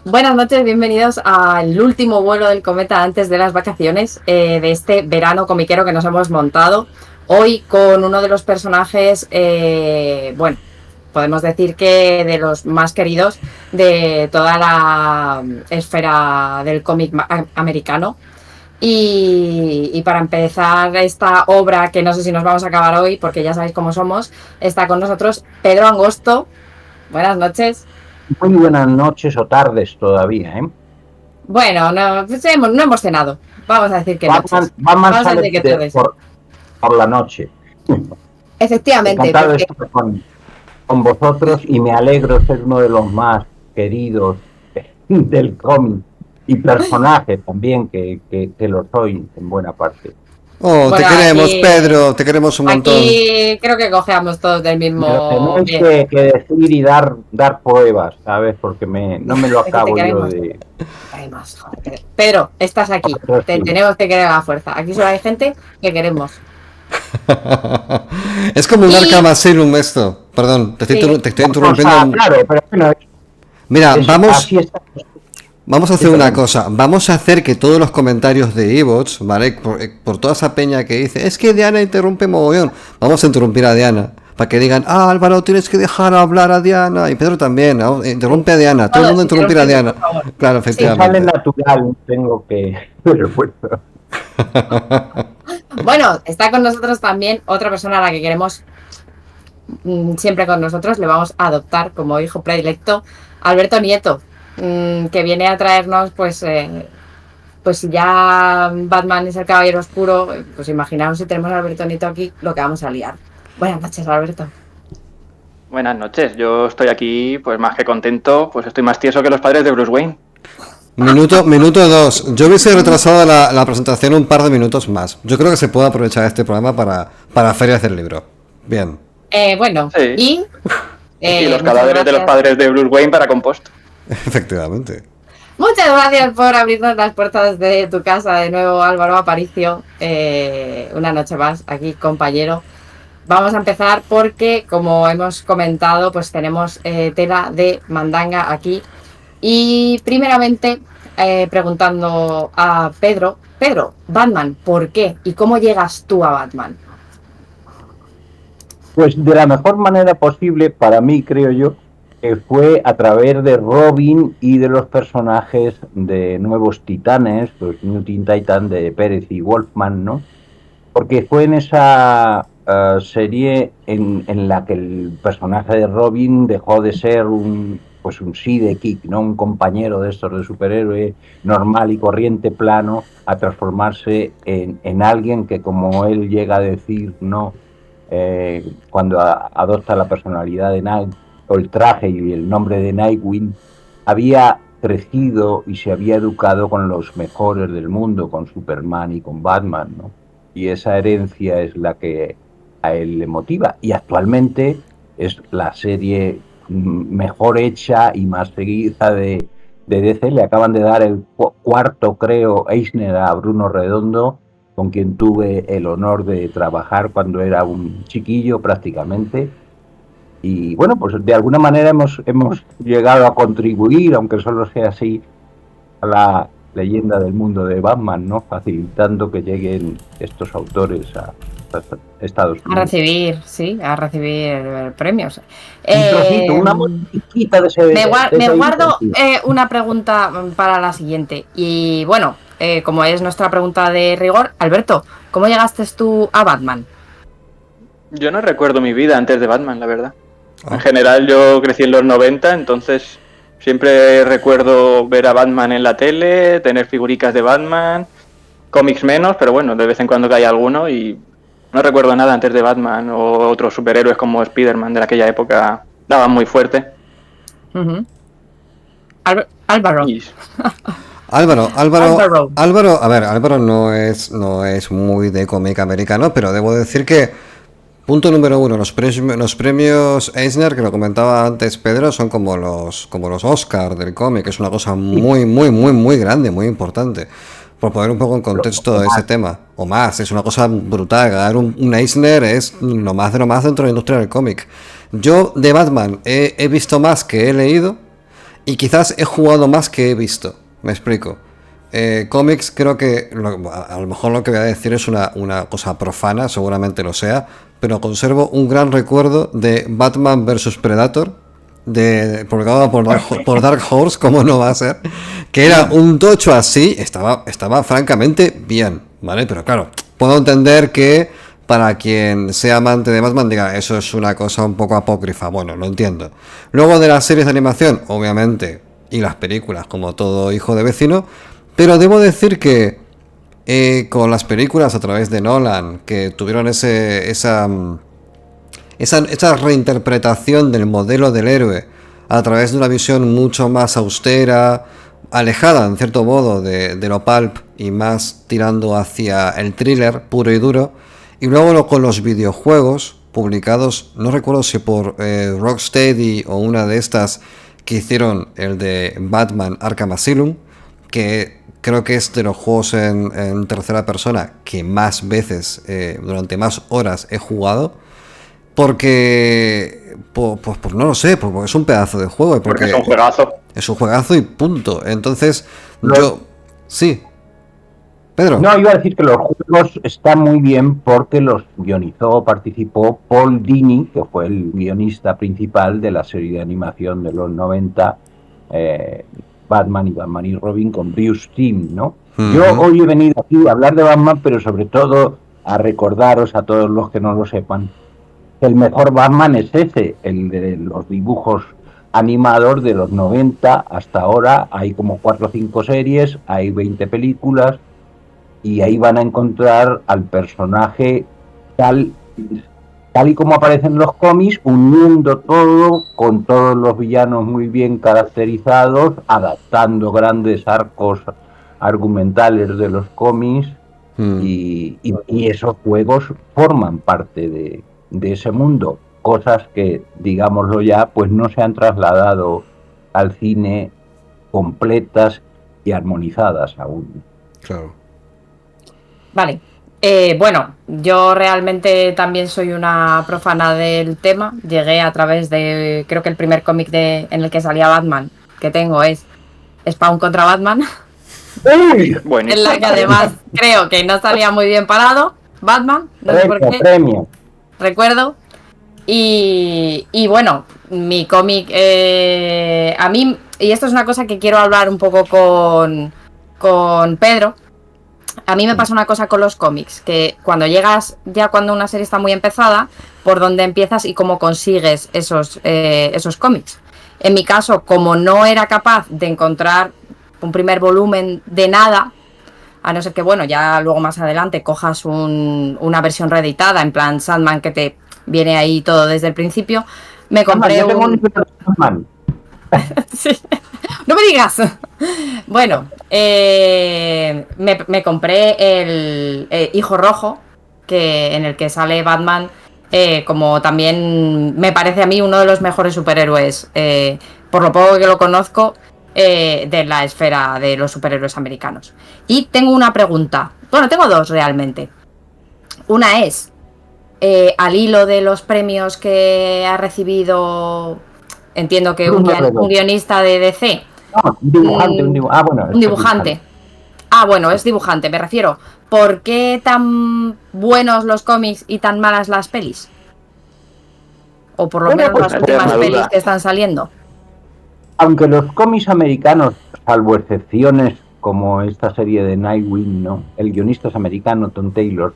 Buenas noches, bienvenidos al último vuelo del cometa antes de las vacaciones de este verano comiquero que nos hemos montado. Hoy con uno de los personajes, bueno, podemos decir que de los más queridos de toda la esfera del cómic americano. Y para empezar esta obra, que no sé si nos vamos a acabar hoy, porque ya sabéis cómo somos, está con nosotros Pedro Angosto. Buenas noches. Muy buenas noches o tardes todavía, ¿eh? Bueno, no, pues no hemos cenado. Vamos a decir que Batman, noches. Batman Vamos a sale decir que tardes. por la noche. Efectivamente, Encantado de porque estar con vosotros y me alegro ser uno de los más queridos del cómic y personaje también, que lo soy en buena parte. Oh, te bueno, queremos, Pedro, te queremos un montón. aquí creo que cojeamos todos del Me lo mismo tenéis bien. que decir y dar pruebas, ¿sabes? Porque no me lo De que te acabo yo queremos. de... Queremos, joder. Pedro, estás aquí. Te Sí. tenemos que querer a la fuerza. Aquí solo hay gente que queremos. Es como un Arkham Y Asylum esto. Perdón, sí, te estoy O sea, interrumpiendo. claro, pero bueno, Mira, así está. vamos a Sí, hacer una perdón. cosa. Vamos a hacer que todos los comentarios de Evox, ¿vale? Por toda esa peña que dice, es que Diana interrumpe mogollón. Vamos a interrumpir a Diana. Para que digan, Álvaro, tienes que dejar hablar a Diana. Y Pedro también, ¿no? Interrumpe a Diana. Todo el todos mundo interrumpir a interrumpirme, Diana. por favor. Claro, Sí. Sale efectivamente. natural, tengo que... Pero bueno. Bueno, está con nosotros también otra persona a la que queremos siempre con nosotros. Le vamos a adoptar como hijo predilecto, Alberto Nieto, que viene a traernos, pues si ya Batman es el caballero oscuro, pues imaginaos si tenemos a Alberto Nieto aquí, lo que vamos a liar. Buenas noches, Alberto. Buenas noches, yo estoy aquí pues más que contento, pues estoy más tieso que los padres de Bruce Wayne. Minuto 2. Yo hubiese retrasado la presentación un par de minutos más. Yo creo que se puede aprovechar este programa para ferias del libro. Bien. Bueno, Sí. y Y los muchas cadáveres de los gracias. padres de Bruce Wayne para compost. Efectivamente. Muchas gracias por abrirnos las puertas de tu casa de nuevo, Álvaro Aparicio. Una noche más aquí, compañero. Vamos a empezar porque, como hemos comentado, pues tenemos tela de mandanga aquí. Y primeramente, preguntando a Pedro, Batman, ¿por qué? ¿Y cómo llegas tú a Batman? Pues de la mejor manera posible, para mí, creo yo, que fue a través de Robin y de los personajes de Nuevos Titanes, pues New Teen Titan de Pérez y Wolfman, ¿no? Porque fue en esa serie en la que el personaje de Robin dejó de ser un sidekick, ¿no? Un compañero de estos de superhéroe normal y corriente plano, a transformarse en alguien que, como él llega a decir, ¿no? Cuando adopta la personalidad de Night, o el traje y el nombre de Nightwing, había crecido y se había educado con los mejores del mundo, con Superman y con Batman, ¿no? Y esa herencia es la que a él le motiva. Y actualmente es la serie mejor hecha y más seguida de DC. Le acaban de dar el cuarto, creo, Eisner a Bruno Redondo, con quien tuve el honor de trabajar cuando era un chiquillo prácticamente. Y bueno, pues de alguna manera hemos llegado a contribuir, aunque solo sea así, a la leyenda del mundo de Batman, ¿no? Facilitando que lleguen estos autores a Estados A Unidos. recibir, sí, a recibir premios. Un trocito, una modifiquita de ese... Me guardo una pregunta para la siguiente. Y bueno, como es nuestra pregunta de rigor, Alberto, ¿cómo llegaste tú a Batman? Yo no recuerdo mi vida antes de Batman, la verdad. Ah. En general yo crecí en los 90, entonces siempre recuerdo ver a Batman en la tele, tener figuricas de Batman, cómics menos, pero bueno, de vez en cuando cae alguno y no recuerdo nada antes de Batman o otros superhéroes como Spider-Man de aquella época daban muy fuerte. Álvaro. Y Álvaro, a ver, Álvaro no es muy de cómic americano, pero debo decir que, punto número 1, los premios Eisner, que lo comentaba antes Pedro, son como los Oscar del cómic, es una cosa muy grande, muy importante. Por poner un poco en contexto ese tema, o más, es una cosa brutal. Ganar un Eisner es lo más dentro de la industria del cómic. Yo de Batman he visto más que he leído. y quizás he jugado más que he visto. Me explico. Cómics, creo que a lo mejor lo que voy a decir es una cosa profana, seguramente lo sea, pero conservo un gran recuerdo de Batman vs Predator, publicado por Dark Horse, como no va a ser, que era un tocho así, estaba francamente bien, ¿vale? Pero claro, puedo entender que para quien sea amante de Batman diga, eso es una cosa un poco apócrifa, bueno, lo entiendo. Luego de las series de animación, obviamente, y las películas, como todo hijo de vecino, pero debo decir que con las películas a través de Nolan, que tuvieron esa reinterpretación del modelo del héroe a través de una visión mucho más austera, alejada en cierto modo de lo pulp y más tirando hacia el thriller puro y duro, y luego con los videojuegos publicados, no recuerdo si por Rocksteady o una de estas que hicieron el de Batman Arkham Asylum, que creo que es de los juegos en tercera persona que más veces, durante más horas he jugado, porque pues no lo sé, porque es un pedazo de juego y porque es un juegazo. Es un juegazo y punto. Entonces, sí. Pedro. No, iba a decir que los juegos están muy bien porque los participó Paul Dini, que fue el guionista principal de la serie de animación de los 90, Batman y Robin con Bruce Timm, ¿no? Uh-huh. Yo hoy he venido aquí a hablar de Batman, pero sobre todo a recordaros a todos los que no lo sepan, que el mejor Batman es ese, el de los dibujos animados de los 90 hasta ahora. Hay como 4 o 5 series, hay 20 películas, y ahí van a encontrar al personaje tal y como aparece en los cómics, uniendo todo, con todos los villanos muy bien caracterizados, adaptando grandes arcos argumentales de los cómics, y esos juegos forman parte de ese mundo, cosas que, digámoslo ya, pues no se han trasladado al cine completas y armonizadas aún. Claro. Vale. Bueno, yo realmente también soy una profana del tema. Llegué a través de, creo que el primer cómic en el que salía Batman que tengo es Spawn contra Batman. En la que además creo que no salía muy bien parado Batman, no sé por qué. Premio. Recuerdo. Y bueno, mi cómic, a mí, y esto es una cosa que quiero hablar un poco con Pedro. A mí me pasa una cosa con los cómics, que cuando llegas, ya cuando una serie está muy empezada, por dónde empiezas y cómo consigues esos cómics. En mi caso, como no era capaz de encontrar un primer volumen de nada, a no ser que, bueno, ya luego más adelante cojas una versión reeditada, en plan Sandman, que te viene ahí todo desde el principio, me compré Sí. No me digas. Bueno, me compré el Hijo Rojo, en el que sale Batman, como también me parece a mí uno de los mejores superhéroes, por lo poco que lo conozco, de la esfera de los superhéroes americanos. Y tengo una pregunta. Bueno, tengo dos realmente. Una es, al hilo de los premios que ha recibido, entiendo que un guionista de DC. No, un dibujante. Bueno, es dibujante, me refiero. ¿Por qué tan buenos los cómics y tan malas las pelis? O por lo menos las últimas pelis que están saliendo. Aunque los cómics americanos, salvo excepciones como esta serie de Nightwing, ¿no? El guionista es americano, Tom Taylor,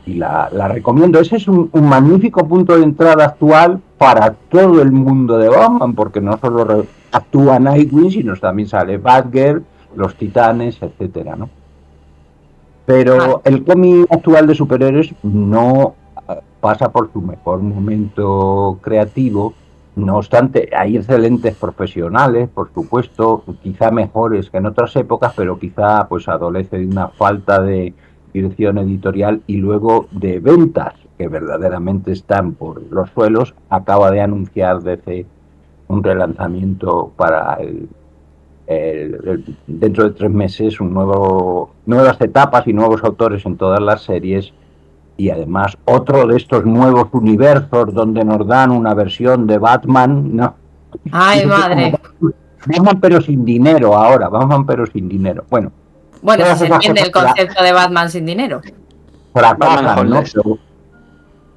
y la recomiendo. Ese es un magnífico punto de entrada actual para todo el mundo de Batman, porque no solo actúa Nightwing, sino también sale Batgirl, los Titanes, etcétera, ¿no? Pero el cómic actual de superhéroes no pasa por su mejor momento creativo. No obstante, hay excelentes profesionales, por supuesto, quizá mejores que en otras épocas, pero quizá pues adolece de una falta de dirección editorial y luego de ventas que verdaderamente están por los suelos. Acaba de anunciar DC un relanzamiento para dentro de 3 meses, nuevas etapas y nuevos autores en todas las series, y además otro de estos nuevos universos donde nos dan una versión de Batman, ¿no? ¡Ay, madre! Batman pero sin dinero ahora, Batman pero sin dinero. Bueno, si se entiende el concepto de Batman sin dinero. Fracasan, ¿no? Pero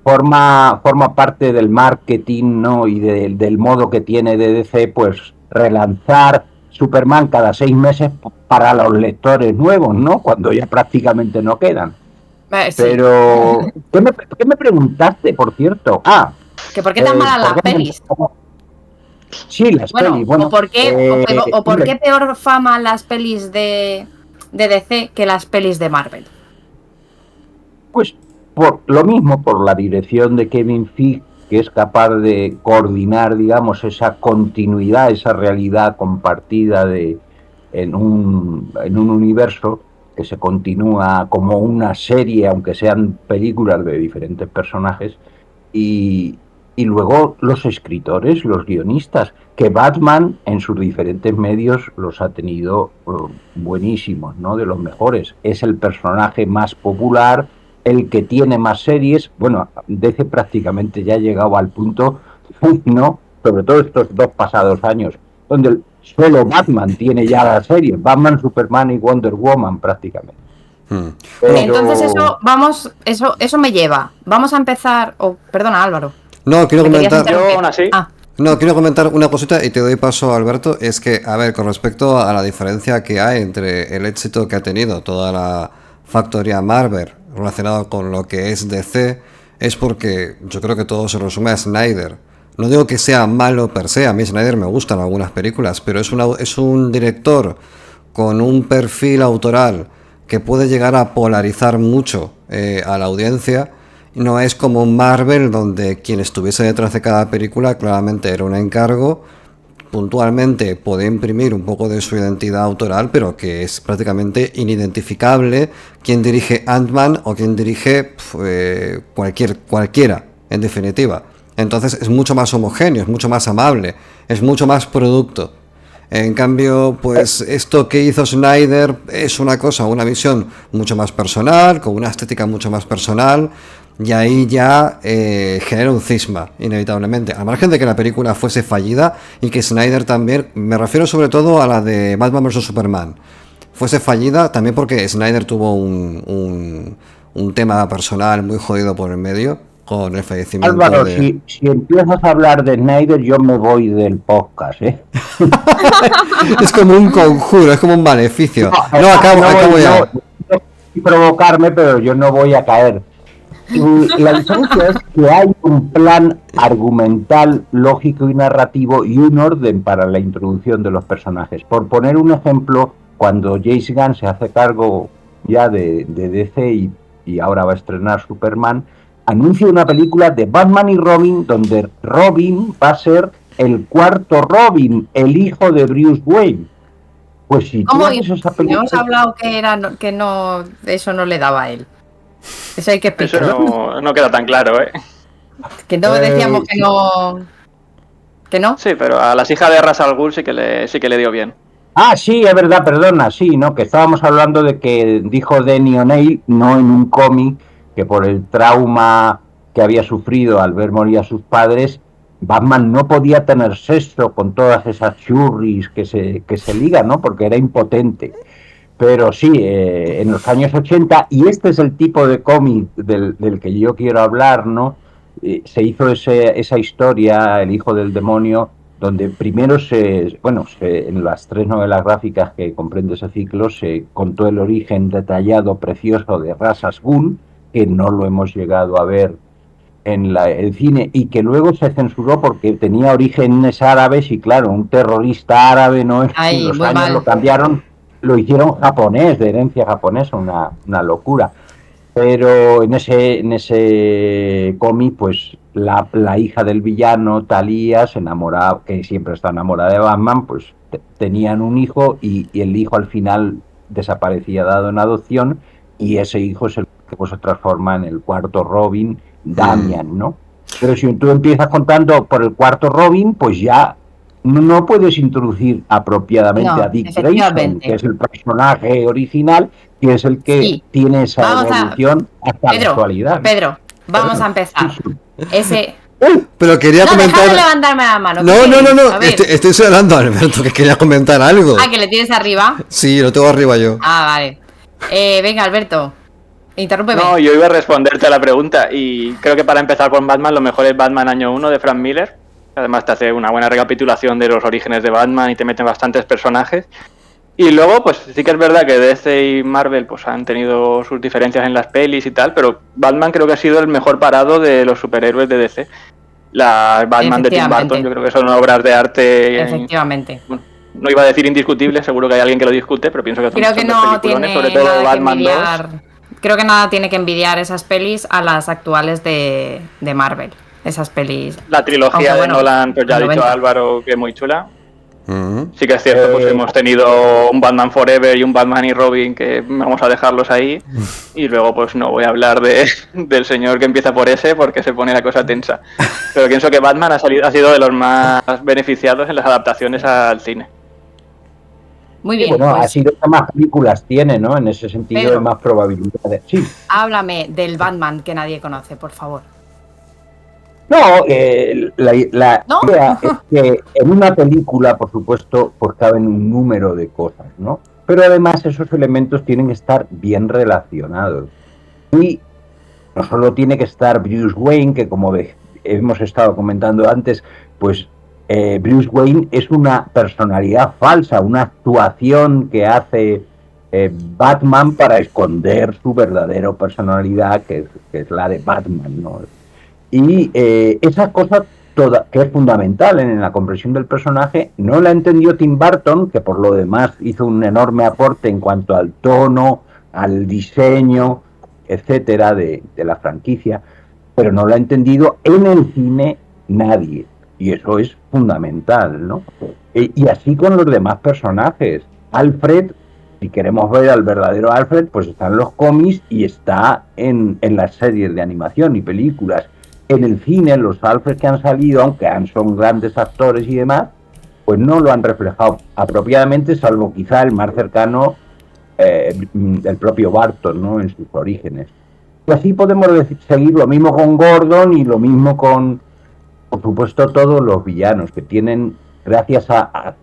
forma parte del marketing, ¿no? Y del modo que tiene de DC, pues relanzar Superman cada 6 meses para los lectores nuevos, ¿no? Cuando ya prácticamente no quedan. Sí. Pero, ¿qué me preguntaste, por cierto? ¿Que por qué tan malas las pelis? Sí, las pelis. Bueno, ¿o por qué peor fama las pelis de DC que las pelis de Marvel? Pues por lo mismo, por la dirección de Kevin Feige, que es capaz de coordinar, digamos, esa continuidad, esa realidad compartida en un universo que se continúa como una serie, aunque sean películas de diferentes personajes, y luego los escritores, los guionistas, que Batman en sus diferentes medios los ha tenido buenísimos, ¿no? De los mejores. Es el personaje más popular, el que tiene más series. Bueno, DC prácticamente ya ha llegado al punto, ¿no? Sobre todo estos 2 pasados años, donde solo Batman tiene ya las series, Batman, Superman y Wonder Woman prácticamente. Pero... Entonces eso me lleva. Vamos a empezar. Perdona, Álvaro. No, quiero comentar. No, quiero comentar una cosita y te doy paso, Alberto. Es que, a ver, con respecto a la diferencia que hay entre el éxito que ha tenido toda la factoría Marvel relacionado con lo que es DC, es porque yo creo que todo se resume a Snyder. No digo que sea malo per se, a mí Snyder me gustan algunas películas, pero es un director con un perfil autoral que puede llegar a polarizar mucho a la audiencia. No es como Marvel, donde quien estuviese detrás de cada película claramente era un encargo, puntualmente puede imprimir un poco de su identidad autoral, pero que es prácticamente inidentificable quien dirige Ant-Man o quien dirige cualquiera, en definitiva. Entonces es mucho más homogéneo, es mucho más amable, es mucho más producto. En cambio, pues esto que hizo Snyder es una visión mucho más personal, con una estética mucho más personal, y ahí ya genera un cisma, inevitablemente. Al margen de que la película fuese fallida y que Snyder también, me refiero sobre todo a la de Batman vs Superman, fuese fallida también porque Snyder tuvo un tema personal muy jodido por el medio, con el fallecimiento. Álvaro, si empiezas a hablar de Snyder, yo me voy del podcast, ¿eh? Es como un conjuro, es como un maleficio. Acabo ya. No provocarme, pero yo no voy a caer. Y la diferencia es que hay un plan argumental, lógico y narrativo y un orden para la introducción de los personajes. Por poner un ejemplo, cuando James Gunn se hace cargo ya de DC y ahora va a estrenar Superman, anuncia una película de Batman y Robin, donde Robin va a ser el cuarto Robin, el hijo de Bruce Wayne. Pues si tú haces esa película... Hemos hablado que no, eso no le daba a él. Eso hay que explicar. Eso no queda tan claro, ¿eh? Que no decíamos que no... ¿Que no? Sí, pero a las hijas de Ra's al Ghul sí que le dio bien. Sí, es verdad, perdona, sí, ¿no? Que estábamos hablando de que dijo Denny O'Neil, no en un cómic, que por el trauma que había sufrido al ver morir a sus padres, Batman no podía tener sexo con todas esas churris que se ligan, ¿no? Porque era impotente. Pero sí, en los años 80, y este es el tipo de cómic del que yo quiero hablar, ¿no? Se hizo esa historia, El hijo del demonio, donde primero en las 3 novelas gráficas que comprende ese ciclo, se contó el origen detallado, precioso de Ra's al Ghul, que no lo hemos llegado a ver en el cine, y que luego se censuró porque tenía orígenes árabes, y claro, un terrorista árabe, ¿no? En los años lo cambiaron, lo hicieron japonés, de herencia japonesa, una locura. Pero en ese cómic, pues la hija del villano, Talia, se enamoraba, que siempre está enamorada de Batman, pues tenían un hijo, y el hijo al final desaparecía dado en adopción, y ese hijo es el que pues se transforma en el cuarto Robin, Damian, ¿no? Pero si tú empiezas contando por el cuarto Robin, pues ya no puedes introducir apropiadamente a Dick Grayson, que es el personaje original, que es el que tiene esa evolución hasta la actualidad. Pedro, vamos a empezar. Pero quería comentar. Deja de levantarme la mano. No. Estoy señalando a Alberto que quería comentar algo. Que le tienes arriba. Sí, lo tengo arriba yo. Vale. Venga, Alberto. Interrúmpeme. No, yo iba a responderte a la pregunta y creo que para empezar con Batman, lo mejor es Batman año 1 de Frank Miller. Además te hace una buena recapitulación de los orígenes de Batman y te meten bastantes personajes. Y luego, pues sí que es verdad que DC y Marvel pues han tenido sus diferencias en las pelis y tal, pero Batman creo que ha sido el mejor parado de los superhéroes de DC. La Batman de Tim Burton yo creo que son obras de arte. Efectivamente. Bueno, no iba a decir indiscutible, seguro que hay alguien que lo discute, pero pienso que creo que no tiene sobre todo nada Batman que envidiar, 2. Creo que nada tiene que envidiar esas pelis a las actuales de Marvel. Esas pelis. La trilogía de Nolan, pues ya ha dicho Álvaro que es muy chula. Sí que es cierto, pues hemos tenido un Batman Forever y un Batman y Robin que vamos a dejarlos ahí. Y luego pues no voy a hablar del señor que empieza por ese porque se pone la cosa tensa. Pero pienso que Batman ha sido de los más beneficiados en las adaptaciones al cine. Muy bien. Bueno, ha sido que más películas tiene, ¿no? En ese sentido hay más probabilidades. Sí. Háblame del Batman que nadie conoce, por favor. No, la idea es que en una película, por supuesto, pues caben un número de cosas, ¿no? Pero además esos elementos tienen que estar bien relacionados. Y no solo tiene que estar Bruce Wayne, que como hemos estado comentando antes, pues Bruce Wayne es una personalidad falsa, una actuación que hace Batman para esconder su verdadera personalidad, que es la de Batman, ¿no? Y esa cosa que es fundamental en la comprensión del personaje, no la entendió Tim Burton, que por lo demás hizo un enorme aporte en cuanto al tono, al diseño, etcétera, de la franquicia, pero no la ha entendido en el cine nadie, y eso es fundamental, ¿no? Y así con los demás personajes. Alfred, si queremos ver al verdadero Alfred, pues está en los cómics y está en las series de animación y películas. En el cine, los Alfred que han salido, aunque son grandes actores y demás, pues no lo han reflejado apropiadamente, salvo quizá el más cercano, el propio Burton, ¿no? En sus orígenes. Y así podemos seguir lo mismo con Gordon y lo mismo con, por supuesto, todos los villanos que tienen, gracias a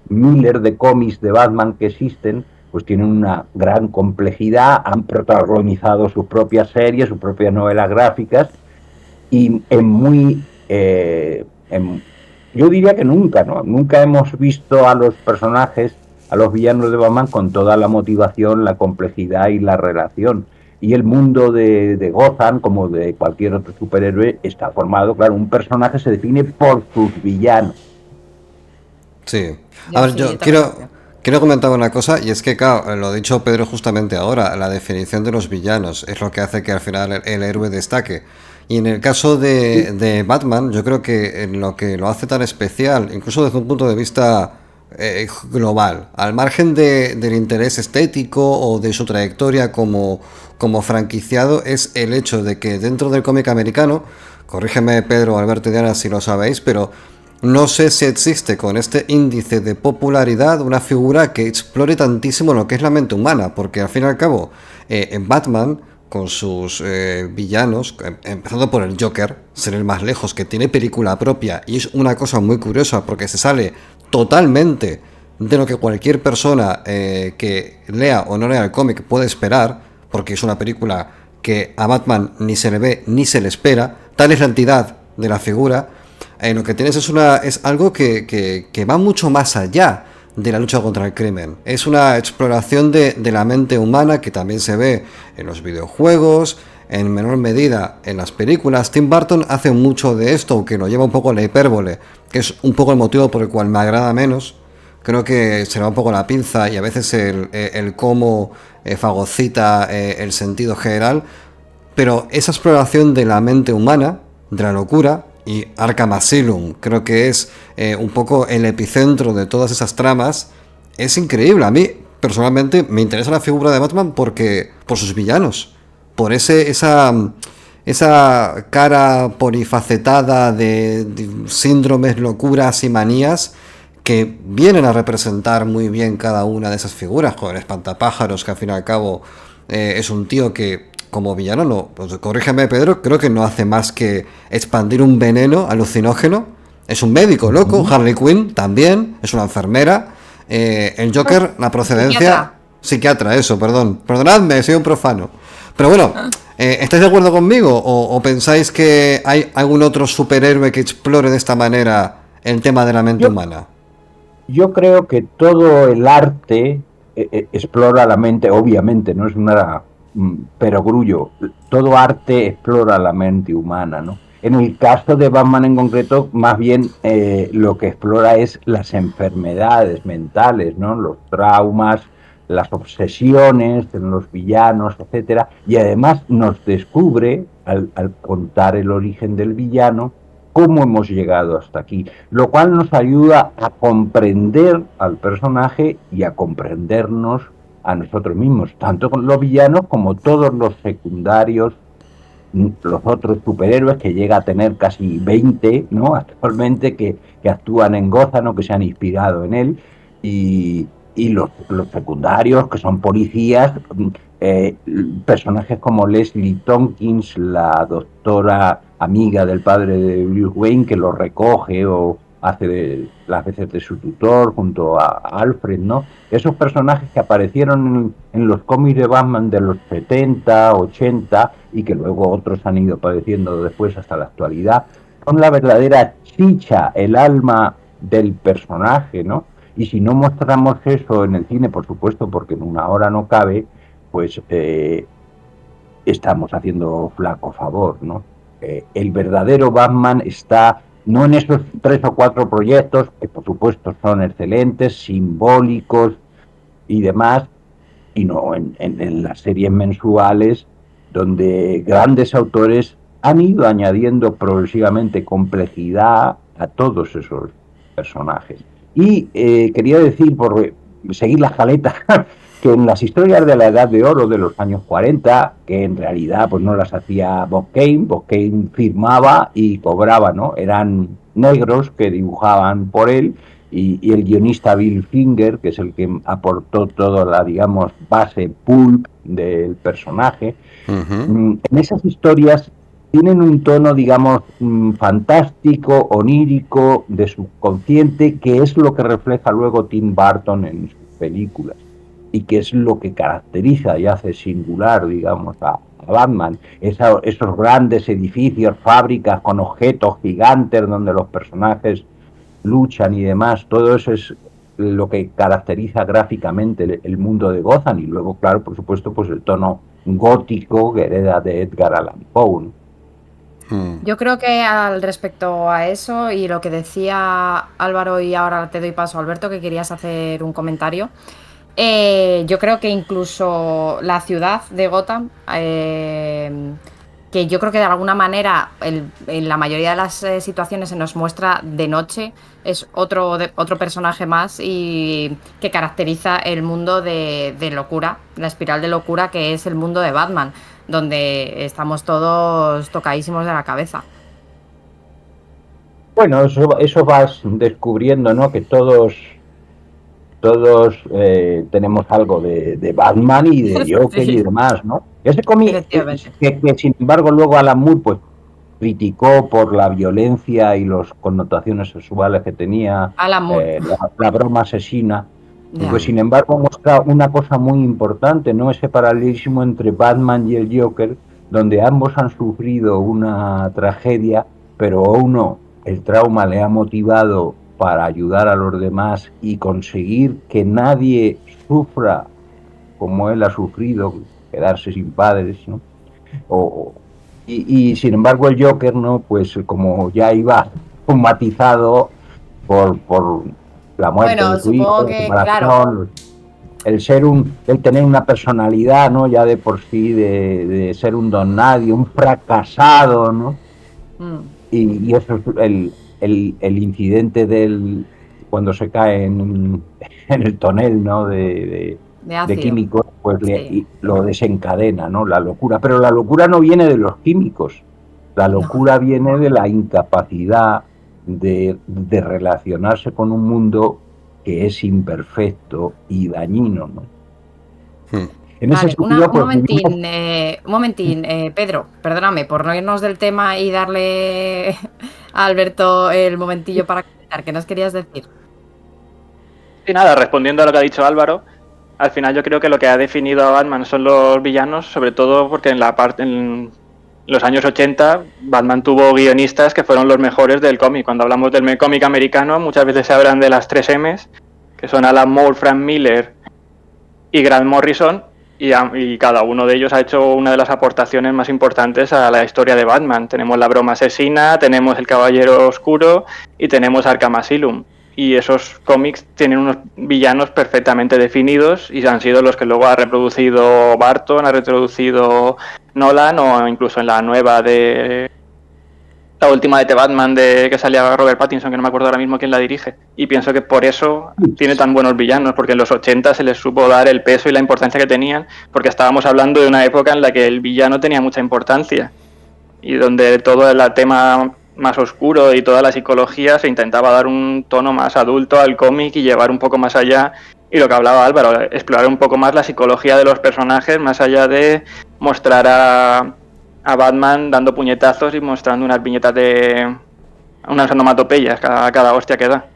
Miller de cómics de Batman que existen, pues tienen una gran complejidad, han protagonizado sus propias series, sus propias novelas gráficas, y yo diría que nunca hemos visto a los personajes, a los villanos de Batman con toda la motivación, la complejidad y la relación. Y el mundo de Gotham, como de cualquier otro superhéroe, está formado, claro, un personaje se define por sus villanos. Sí. A ver, yo quiero comentar una cosa, y es que, claro, lo ha dicho Pedro justamente ahora, la definición de los villanos es lo que hace que al final el héroe destaque. Y en el caso de Batman, yo creo que lo que lo hace tan especial, incluso desde un punto de vista global, al margen del interés estético o de su trayectoria como franquiciado, es el hecho de que dentro del cómic americano, corrígeme Pedro, Alberto y Diana si lo sabéis, pero no sé si existe con este índice de popularidad una figura que explore tantísimo lo que es la mente humana, porque al fin y al cabo, en Batman, con sus villanos, empezando por el Joker, ser el más lejos, que tiene película propia, y es una cosa muy curiosa porque se sale totalmente de lo que cualquier persona que lea o no lea el cómic puede esperar, porque es una película que a Batman ni se le ve ni se le espera, tal es la entidad de la figura. Lo que tienes es algo que va mucho más allá de la lucha contra el crimen. Es una exploración de la mente humana que también se ve en los videojuegos, en menor medida en las películas. Tim Burton hace mucho de esto, aunque lo lleva un poco a la hipérbole, que es un poco el motivo por el cual me agrada menos. Creo que se le va un poco la pinza y a veces el cómo fagocita el sentido general, pero esa exploración de la mente humana, de la locura, y Arkham Asylum creo que es un poco el epicentro de todas esas tramas, es increíble. A mí personalmente me interesa la figura de Batman por sus villanos, por esa cara polifacetada de síndromes, locuras y manías que vienen a representar muy bien cada una de esas figuras. Con el Espantapájaros, que al fin y al cabo es un tío que como villano, no, pues corrígeme Pedro, creo que no hace más que expandir un veneno alucinógeno. Es un médico loco, Harley Quinn también, es una enfermera. El Joker, la procedencia... Psiquiatra, eso, perdonadme, soy un profano. Pero bueno, ¿estáis de acuerdo conmigo? ¿O pensáis que hay algún otro superhéroe que explore de esta manera el tema de la mente humana? Yo creo que todo el arte explora la mente, obviamente, no es una perogrullo, todo arte explora la mente humana, ¿no? En el caso de Batman en concreto, más bien lo que explora es las enfermedades mentales, ¿no? Los traumas, las obsesiones en los villanos, etcétera, y además nos descubre, al contar el origen del villano, cómo hemos llegado hasta aquí, lo cual nos ayuda a comprender al personaje y a comprendernos a nosotros mismos, tanto con los villanos como todos los secundarios, los otros superhéroes, que llega a tener casi 20, ¿no? Actualmente, que actúan en Gotham o que se han inspirado en él, y los secundarios, que son policías, personajes como Leslie Tompkins, la doctora amiga del padre de Bruce Wayne, que lo recoge o hace las veces de su tutor junto a Alfred, ¿no? Esos personajes que aparecieron en los cómics de Batman de los 70, 80 y que luego otros han ido padeciendo después hasta la actualidad, son la verdadera chicha, el alma del personaje, ¿no? Y si no mostramos eso en el cine, por supuesto, porque en una hora no cabe, pues estamos haciendo flaco favor, ¿no? El verdadero Batman está no en esos 3 o 4 proyectos, que por supuesto son excelentes, simbólicos y demás, sino en las series mensuales, donde grandes autores han ido añadiendo progresivamente complejidad a todos esos personajes. Y quería decir, por seguir la jaleta, que en las historias de la Edad de Oro de los años 40, que en realidad pues no las hacía Bob Kane firmaba y cobraba, ¿no? Eran negros que dibujaban por él, y el guionista Bill Finger, que es el que aportó toda la, digamos, base pulp del personaje. En esas historias tienen un tono, digamos, fantástico, onírico, de subconsciente, que es lo que refleja luego Tim Burton en sus películas, y que es lo que caracteriza y hace singular, digamos, a Batman. Esos grandes edificios, fábricas con objetos gigantes donde los personajes luchan y demás, todo eso es lo que caracteriza gráficamente el mundo de Gotham, y luego, claro, por supuesto, pues el tono gótico que hereda de Edgar Allan Poe. Yo creo que al respecto a eso y lo que decía Álvaro, y ahora te doy paso a Alberto, que querías hacer un comentario, yo creo que incluso la ciudad de Gotham, que yo creo que de alguna manera en la mayoría de las situaciones se nos muestra de noche, es otro personaje más y que caracteriza el mundo de locura, la espiral de locura que es el mundo de Batman, donde estamos todos tocadísimos de la cabeza. Bueno, eso vas descubriendo, ¿no? Que todos tenemos algo de Batman y de Joker y demás, ¿no? Ese cómic que sin embargo luego Alan Moore pues criticó por la violencia y las connotaciones sexuales que tenía, la broma asesina, pues sin embargo muestra una cosa muy importante, ¿no? Ese paralelismo entre Batman y el Joker, donde ambos han sufrido una tragedia, pero a uno el trauma le ha motivado para ayudar a los demás y conseguir que nadie sufra como él ha sufrido, quedarse sin padres, ¿no? Y sin embargo el Joker, ¿no? Pues como ya iba traumatizado por la muerte de su hijo, que, claro, el tener una personalidad, ¿no? Ya de por sí, de ser un don nadie, un fracasado, ¿no? Y eso es el incidente cuando se cae en el tonel, ¿no? de químicos, pues lo desencadena, ¿no? La locura. Pero la locura no viene de los químicos, la locura viene de la incapacidad de relacionarse con un mundo que es imperfecto y dañino, ¿no? En ese sentido, un momentín, Pedro, perdóname por no irnos del tema y darle a Alberto el momentillo para comentar, ¿qué nos querías decir? Y nada, respondiendo a lo que ha dicho Álvaro, al final yo creo que lo que ha definido a Batman son los villanos, sobre todo porque en los años 80 Batman tuvo guionistas que fueron los mejores del cómic. Cuando hablamos del cómic americano muchas veces se hablan de las 3 M's, que son Alan Moore, Frank Miller y Grant Morrison, y cada uno de ellos ha hecho una de las aportaciones más importantes a la historia de Batman. Tenemos la broma asesina, tenemos el Caballero Oscuro y tenemos Arkham Asylum. Y esos cómics tienen unos villanos perfectamente definidos y han sido los que luego ha reproducido Barton, ha reproducido Nolan, o incluso en la nueva de la última de The Batman que salía Robert Pattinson, que no me acuerdo ahora mismo quién la dirige. Y pienso que por eso tiene tan buenos villanos, porque en los 80 se les supo dar el peso y la importancia que tenían, porque estábamos hablando de una época en la que el villano tenía mucha importancia y donde todo el tema más oscuro y toda la psicología se intentaba dar un tono más adulto al cómic y llevar un poco más allá, y lo que hablaba Álvaro, explorar un poco más la psicología de los personajes, más allá de mostrar a Batman dando puñetazos y mostrando unas viñetas de unas onomatopeyas cada hostia que da.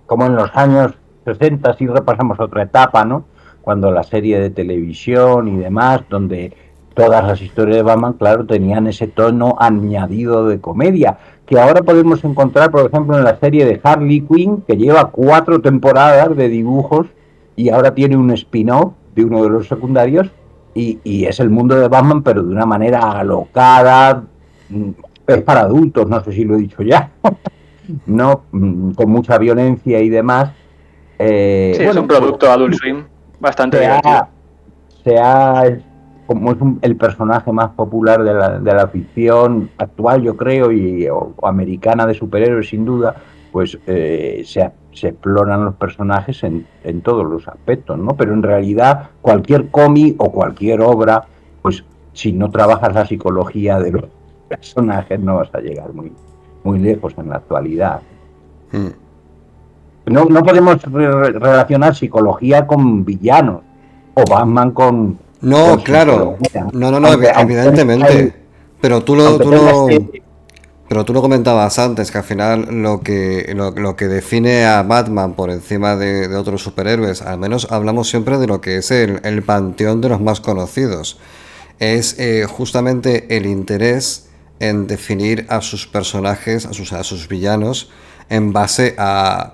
Como en los años 60, si repasamos otra etapa, ¿no? Cuando la serie de televisión y demás, donde todas las historias de Batman, claro, tenían ese tono añadido de comedia, que ahora podemos encontrar, por ejemplo, en la serie de Harley Quinn, que lleva 4 temporadas de dibujos y ahora tiene un spin-off de uno de los secundarios, y es el mundo de Batman, pero de una manera alocada, es para adultos, no sé si lo he dicho ya, no, con mucha violencia y demás. Sí, bueno, es un producto Adult Swim bastante divertido. Como es el personaje más popular de la ficción actual, yo creo, o americana de superhéroes, sin duda, pues se exploran los personajes en todos los aspectos, ¿no? Pero en realidad cualquier cómic o cualquier obra, pues si no trabajas la psicología de los personajes no vas a llegar muy lejos en la actualidad. No podemos relacionar psicología con villanos o Batman con... No, claro. No, evidentemente. Pero tú lo comentabas antes, que al final lo que define a Batman por encima de otros superhéroes, al menos hablamos siempre de lo que es el panteón de los más conocidos, es justamente el interés en definir a sus personajes, a sus villanos, en base a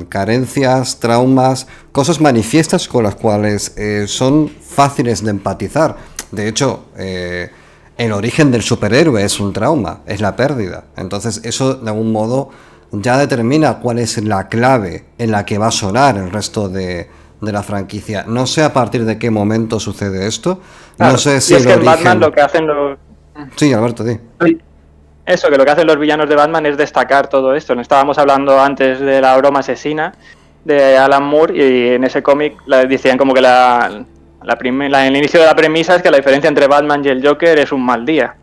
carencias, traumas, cosas manifiestas con las cuales son fáciles de empatizar. De hecho, el origen del superhéroe es un trauma, es la pérdida. Entonces eso de algún modo ya determina cuál es la clave en la que va a sonar el resto de la franquicia. No sé a partir de qué momento sucede esto. Claro, no sé si es que en Batman lo que hacen los... Sí, Alberto, di. Eso, que lo que hacen los villanos de Batman es destacar todo esto. Estábamos hablando antes de la broma asesina de Alan Moore, y en ese cómic decían como que el inicio de la premisa es que la diferencia entre Batman y el Joker es un mal día.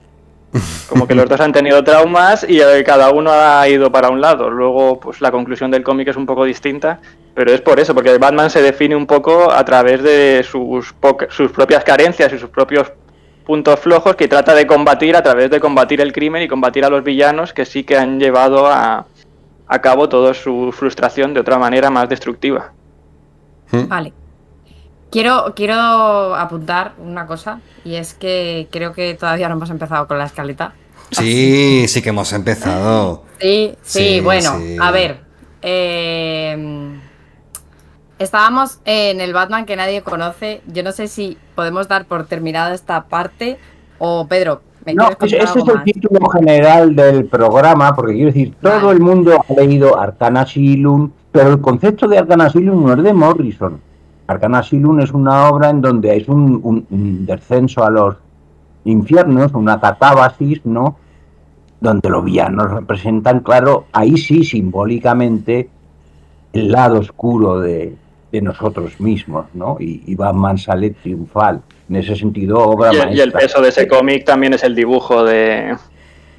Como que los dos han tenido traumas y cada uno ha ido para un lado. Luego, pues la conclusión del cómic es un poco distinta, pero es por eso, porque Batman se define un poco a través de sus propias carencias y sus propios puntos flojos, que trata de combatir a través de combatir el crimen y combatir a los villanos que sí que han llevado a cabo toda su frustración de otra manera más destructiva. Vale. Quiero apuntar una cosa, y es que creo que todavía no hemos empezado con la escaleta. Sí que hemos empezado. Sí, bueno, sí. A ver. Estábamos en el Batman que nadie conoce. Yo no sé si podemos dar por terminada esta parte, o Pedro, ¿me quieres contar ese algo es el título general del programa, porque quiero decir, todo el mundo ha leído Arkham Asylum, pero el concepto de Arkham Asylum no es de Morrison. Arkham Asylum es una obra en donde es un descenso a los infiernos, una catábasis, ¿no? Donde los villanos representan, claro, ahí sí simbólicamente el lado oscuro de nosotros mismos, ¿no? Y Batman sale triunfal. En ese sentido, obra maestra. Y el peso de ese cómic también es el dibujo de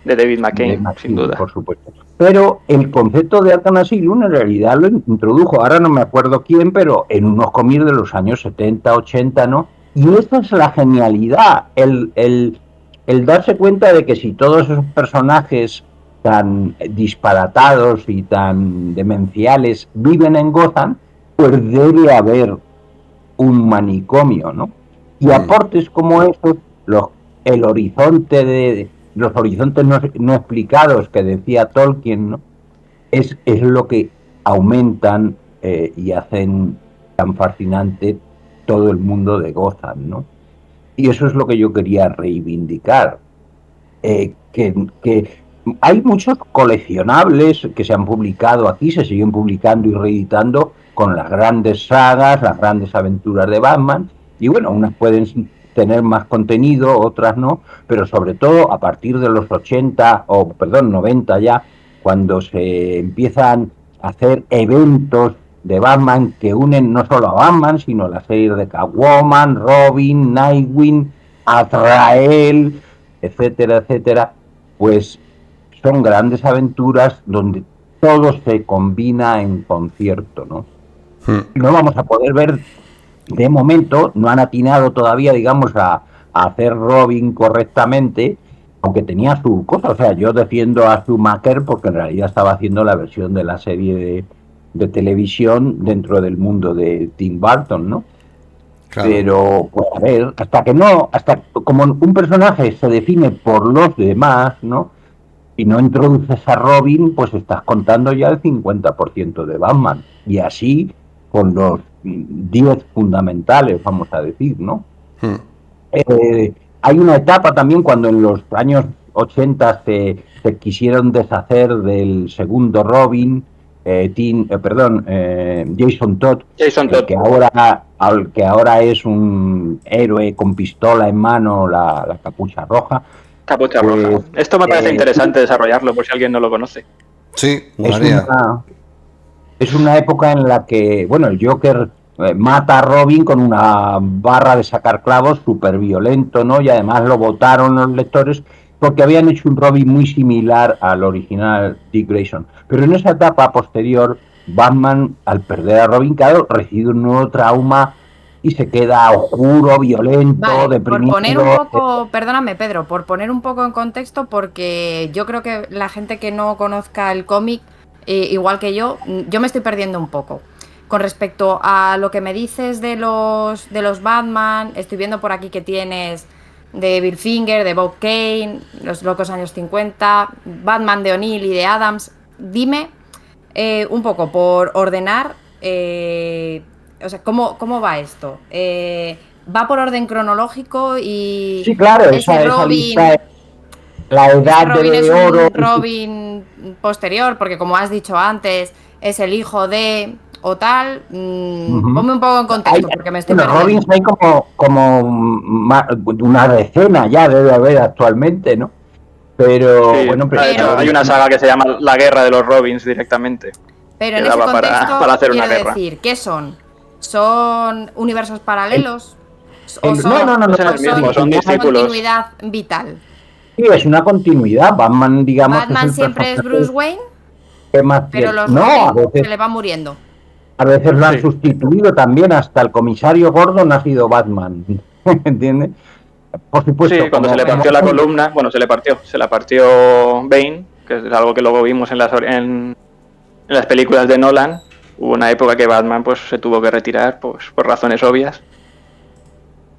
de David McCain, sin duda. Por supuesto. Pero el concepto de Arkham Asylum en realidad lo introdujo, ahora no me acuerdo quién, pero en unos cómics de los años 70, 80, ¿no? Y esa es la genialidad, el darse cuenta de que si todos esos personajes tan disparatados y tan demenciales viven en Gotham, pues debe haber un manicomio, ¿no? Y aportes como esos, el horizonte de los horizontes no explicados que decía Tolkien, ¿no? Es lo que aumentan y hacen tan fascinante todo el mundo de Gotham, ¿no? Y eso es lo que yo quería reivindicar. Que hay muchos coleccionables que se han publicado aquí, se siguen publicando y reeditando con las grandes sagas, las grandes aventuras de Batman, y bueno, unas pueden tener más contenido, otras no, pero sobre todo a partir de los 90 ya, cuando se empiezan a hacer eventos de Batman que unen no solo a Batman, sino a la serie de Catwoman, Robin, Nightwing, Azrael, etcétera, etcétera, pues son grandes aventuras donde todo se combina en concierto, ¿no? No vamos a poder ver, de momento, no han atinado todavía, digamos, a hacer Robin correctamente, aunque tenía su cosa. O sea, yo defiendo a Schumacher porque en realidad estaba haciendo la versión de la serie de televisión dentro del mundo de Tim Burton, ¿no? Claro. Pero, pues a ver, hasta como un personaje se define por los demás, ¿no? Y no introduces a Robin, pues estás contando ya el 50% de Batman. Y así con los 10 fundamentales, vamos a decir, ¿no? Hay una etapa también cuando en los años 80 se quisieron deshacer del segundo Robin, Jason Todd, que ahora es un héroe con pistola en mano, la capucha roja. Capucha roja. Esto me parece interesante desarrollarlo por si alguien no lo conoce. Sí, es una época en la que, bueno, el Joker mata a Robin con una barra de sacar clavos súper violento, ¿no? Y además lo votaron los lectores porque habían hecho un Robin muy similar al original Dick Grayson. Pero en esa etapa posterior, Batman, al perder a Robin, claro, recibe un nuevo trauma y se queda oscuro, violento, deprimido. Por poner un poco, perdóname Pedro, por poner un poco en contexto, porque yo creo que la gente que no conozca el cómic, igual que yo me estoy perdiendo un poco. Con respecto a lo que me dices de los Batman, estoy viendo por aquí que tienes de Bill Finger, de Bob Kane, Los Locos Años 50, Batman de O'Neill y de Adams. Dime un poco, por ordenar, o sea, ¿cómo va esto? ¿Va por orden cronológico y sí, claro, esa lista es la edad Robin de es oro? Un Robin posterior, porque como has dicho antes, es el hijo de o tal. Ponme un poco en contexto, porque me estoy perdiendo. Robins hay como una decena ya debe haber actualmente, ¿no? Pero sí, bueno, hay una saga que se llama La Guerra de los Robins directamente. Pero en ese contexto para hacer una guerra. Decir, ¿qué son? ¿Son universos paralelos? ¿O son discípulos? Continuidad vital. Sí, es una continuidad. Batman, digamos. Batman siempre es Bruce Wayne, pero los a veces se le van muriendo. A veces lo han sustituido también, hasta el comisario Gordon ha sido Batman. ¿Entiendes? Por supuesto. Sí, cuando se le partió la columna, bueno, se la partió Bane, que es algo que luego vimos en las películas de Nolan. Hubo una época que Batman pues se tuvo que retirar pues por razones obvias.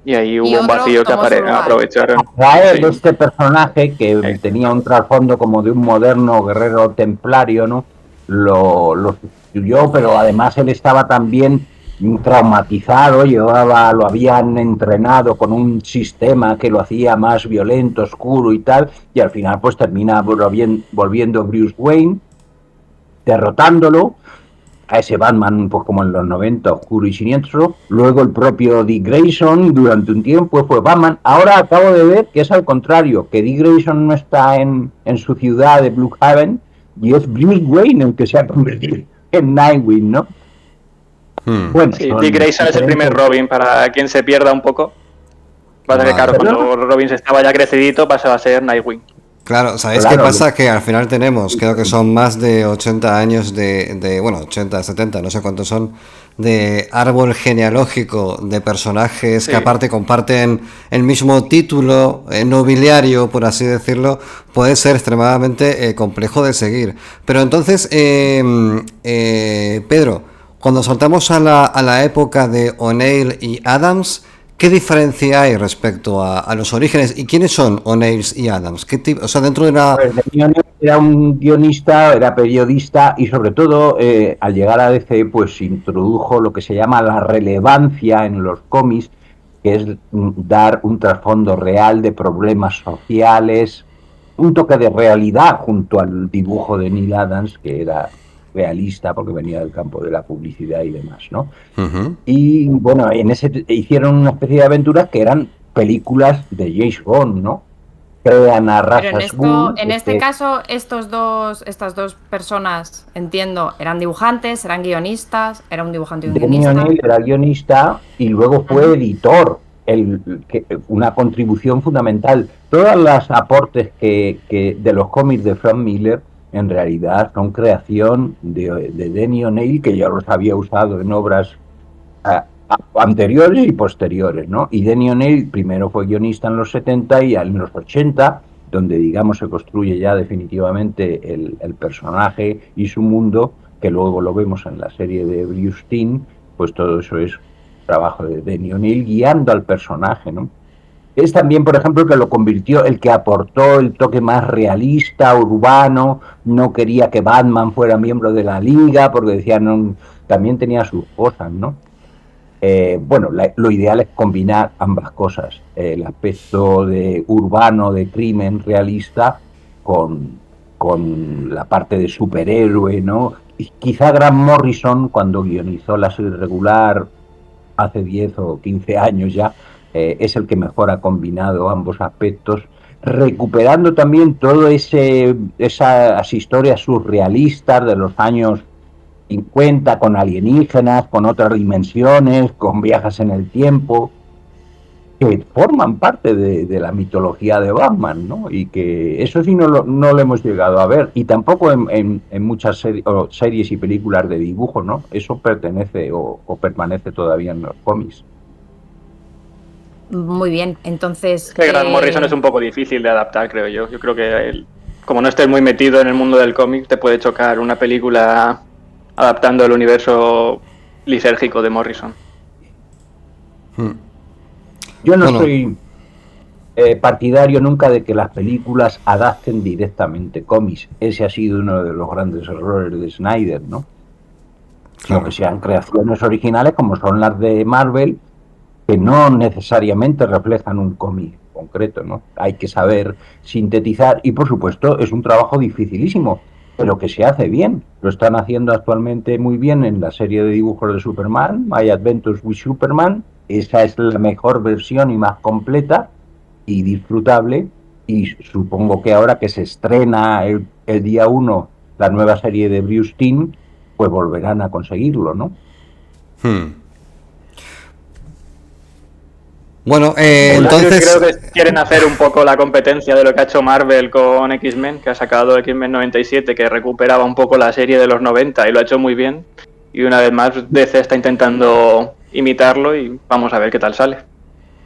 Y ahí hubo un vacío que aprovecharon. Azrael, este personaje que tenía un trasfondo como de un moderno guerrero templario, ¿no? Lo sustituyó, pero además él estaba también traumatizado, lo habían entrenado con un sistema que lo hacía más violento, oscuro y tal, y al final pues termina volviendo Bruce Wayne, derrotándolo a ese Batman pues como en los 90, oscuro y siniestro. Luego el propio Dick Grayson durante un tiempo fue Batman. Ahora acabo de ver que es al contrario, que Dick Grayson no está en su ciudad de Brookhaven y es Bruce Wayne el que se ha convertido en Nightwing, ¿no? Bueno, sí, Dick Grayson es el primer Robin, para quien se pierda un poco. Pasa que claro, cuando Robin estaba ya crecidito pasó a ser Nightwing. Claro, ¿sabéis Claro, qué pasa? Que al final tenemos, creo que son más de 80 años bueno, 80, 70, no sé cuántos son, de árbol genealógico de personajes que Sí. aparte comparten el mismo título nobiliario, por así decirlo, puede ser extremadamente complejo de seguir. Pero entonces, Pedro, cuando saltamos a la época de O'Neill y Adams, ¿qué diferencia hay respecto a los orígenes? ¿Y quiénes son O'Neill y Adams? ¿Qué tipo, o sea, dentro de la... pues era un guionista, era periodista y sobre todo al llegar a DC pues introdujo lo que se llama la relevancia en los cómics, que es dar un trasfondo real de problemas sociales, un toque de realidad junto al dibujo de Neil Adams, que era realista porque venía del campo de la publicidad y demás, ¿no? Ujú. Y bueno, en ese hicieron una especie de aventuras que eran películas de James Bond, ¿no? Crean a Pero en Ra's al Ghul, en este caso, estas dos personas, entiendo, eran dibujantes, eran guionistas, era un dibujante y un Denny guionista. O'Neill era guionista y luego fue Ujú. editor, una contribución fundamental. Todos los aportes de los cómics de Frank Miller en realidad son creación de Denny O'Neill, que ya los había usado en obras anteriores y posteriores, ¿no? Y Denny O'Neill primero fue guionista en los 70 y en los 80, donde digamos se construye ya definitivamente el personaje y su mundo, que luego lo vemos en la serie de Bruce Timm, pues todo eso es trabajo de Denny O'Neill guiando al personaje, ¿no? Es también, por ejemplo, que lo convirtió, el que aportó el toque más realista, urbano, no quería que Batman fuera miembro de la Liga, porque decían, no, también tenía sus cosas, ¿no? Bueno, lo ideal es combinar ambas cosas, el aspecto de urbano, de crimen realista, con, con la parte de superhéroe, ¿no? Y quizá Grant Morrison, cuando guionizó La Serie Regular hace 10 o 15 años ya, es el que mejor ha combinado ambos aspectos, recuperando también todo esas historias surrealistas de los años 50, con alienígenas, con otras dimensiones, con viajes en el tiempo, que forman parte de la mitología de Batman, ¿no? Y que eso sí no lo hemos llegado a ver, y tampoco en muchas series y películas de dibujo, ¿no? Eso pertenece o permanece todavía en los cómics. Muy bien, entonces. Es que Grant Morrison es un poco difícil de adaptar, creo yo. Yo creo que él, como no estés muy metido en el mundo del cómic, te puede chocar una película adaptando el universo lisérgico de Morrison. Yo no Bueno, soy partidario nunca de que las películas adapten directamente cómics. Ese ha sido uno de los grandes errores de Snyder, ¿no? Sino claro. que sean creaciones originales como son las de Marvel, que no necesariamente reflejan un cómic concreto, ¿no? Hay que saber sintetizar y, por supuesto, es un trabajo dificilísimo, pero que se hace bien. Lo están haciendo actualmente muy bien en la serie de dibujos de Superman, My Adventures with Superman. Esa es la mejor versión y más completa y disfrutable. Y supongo que ahora que se estrena el día 1 la nueva serie de Bruce Timm, pues volverán a conseguirlo, ¿no? Hmm. Bueno, Yo entonces... creo que quieren hacer un poco la competencia de lo que ha hecho Marvel con X-Men, que ha sacado X-Men 97, que recuperaba un poco la serie de los 90 y lo ha hecho muy bien. Y una vez más DC está intentando imitarlo y vamos a ver qué tal sale.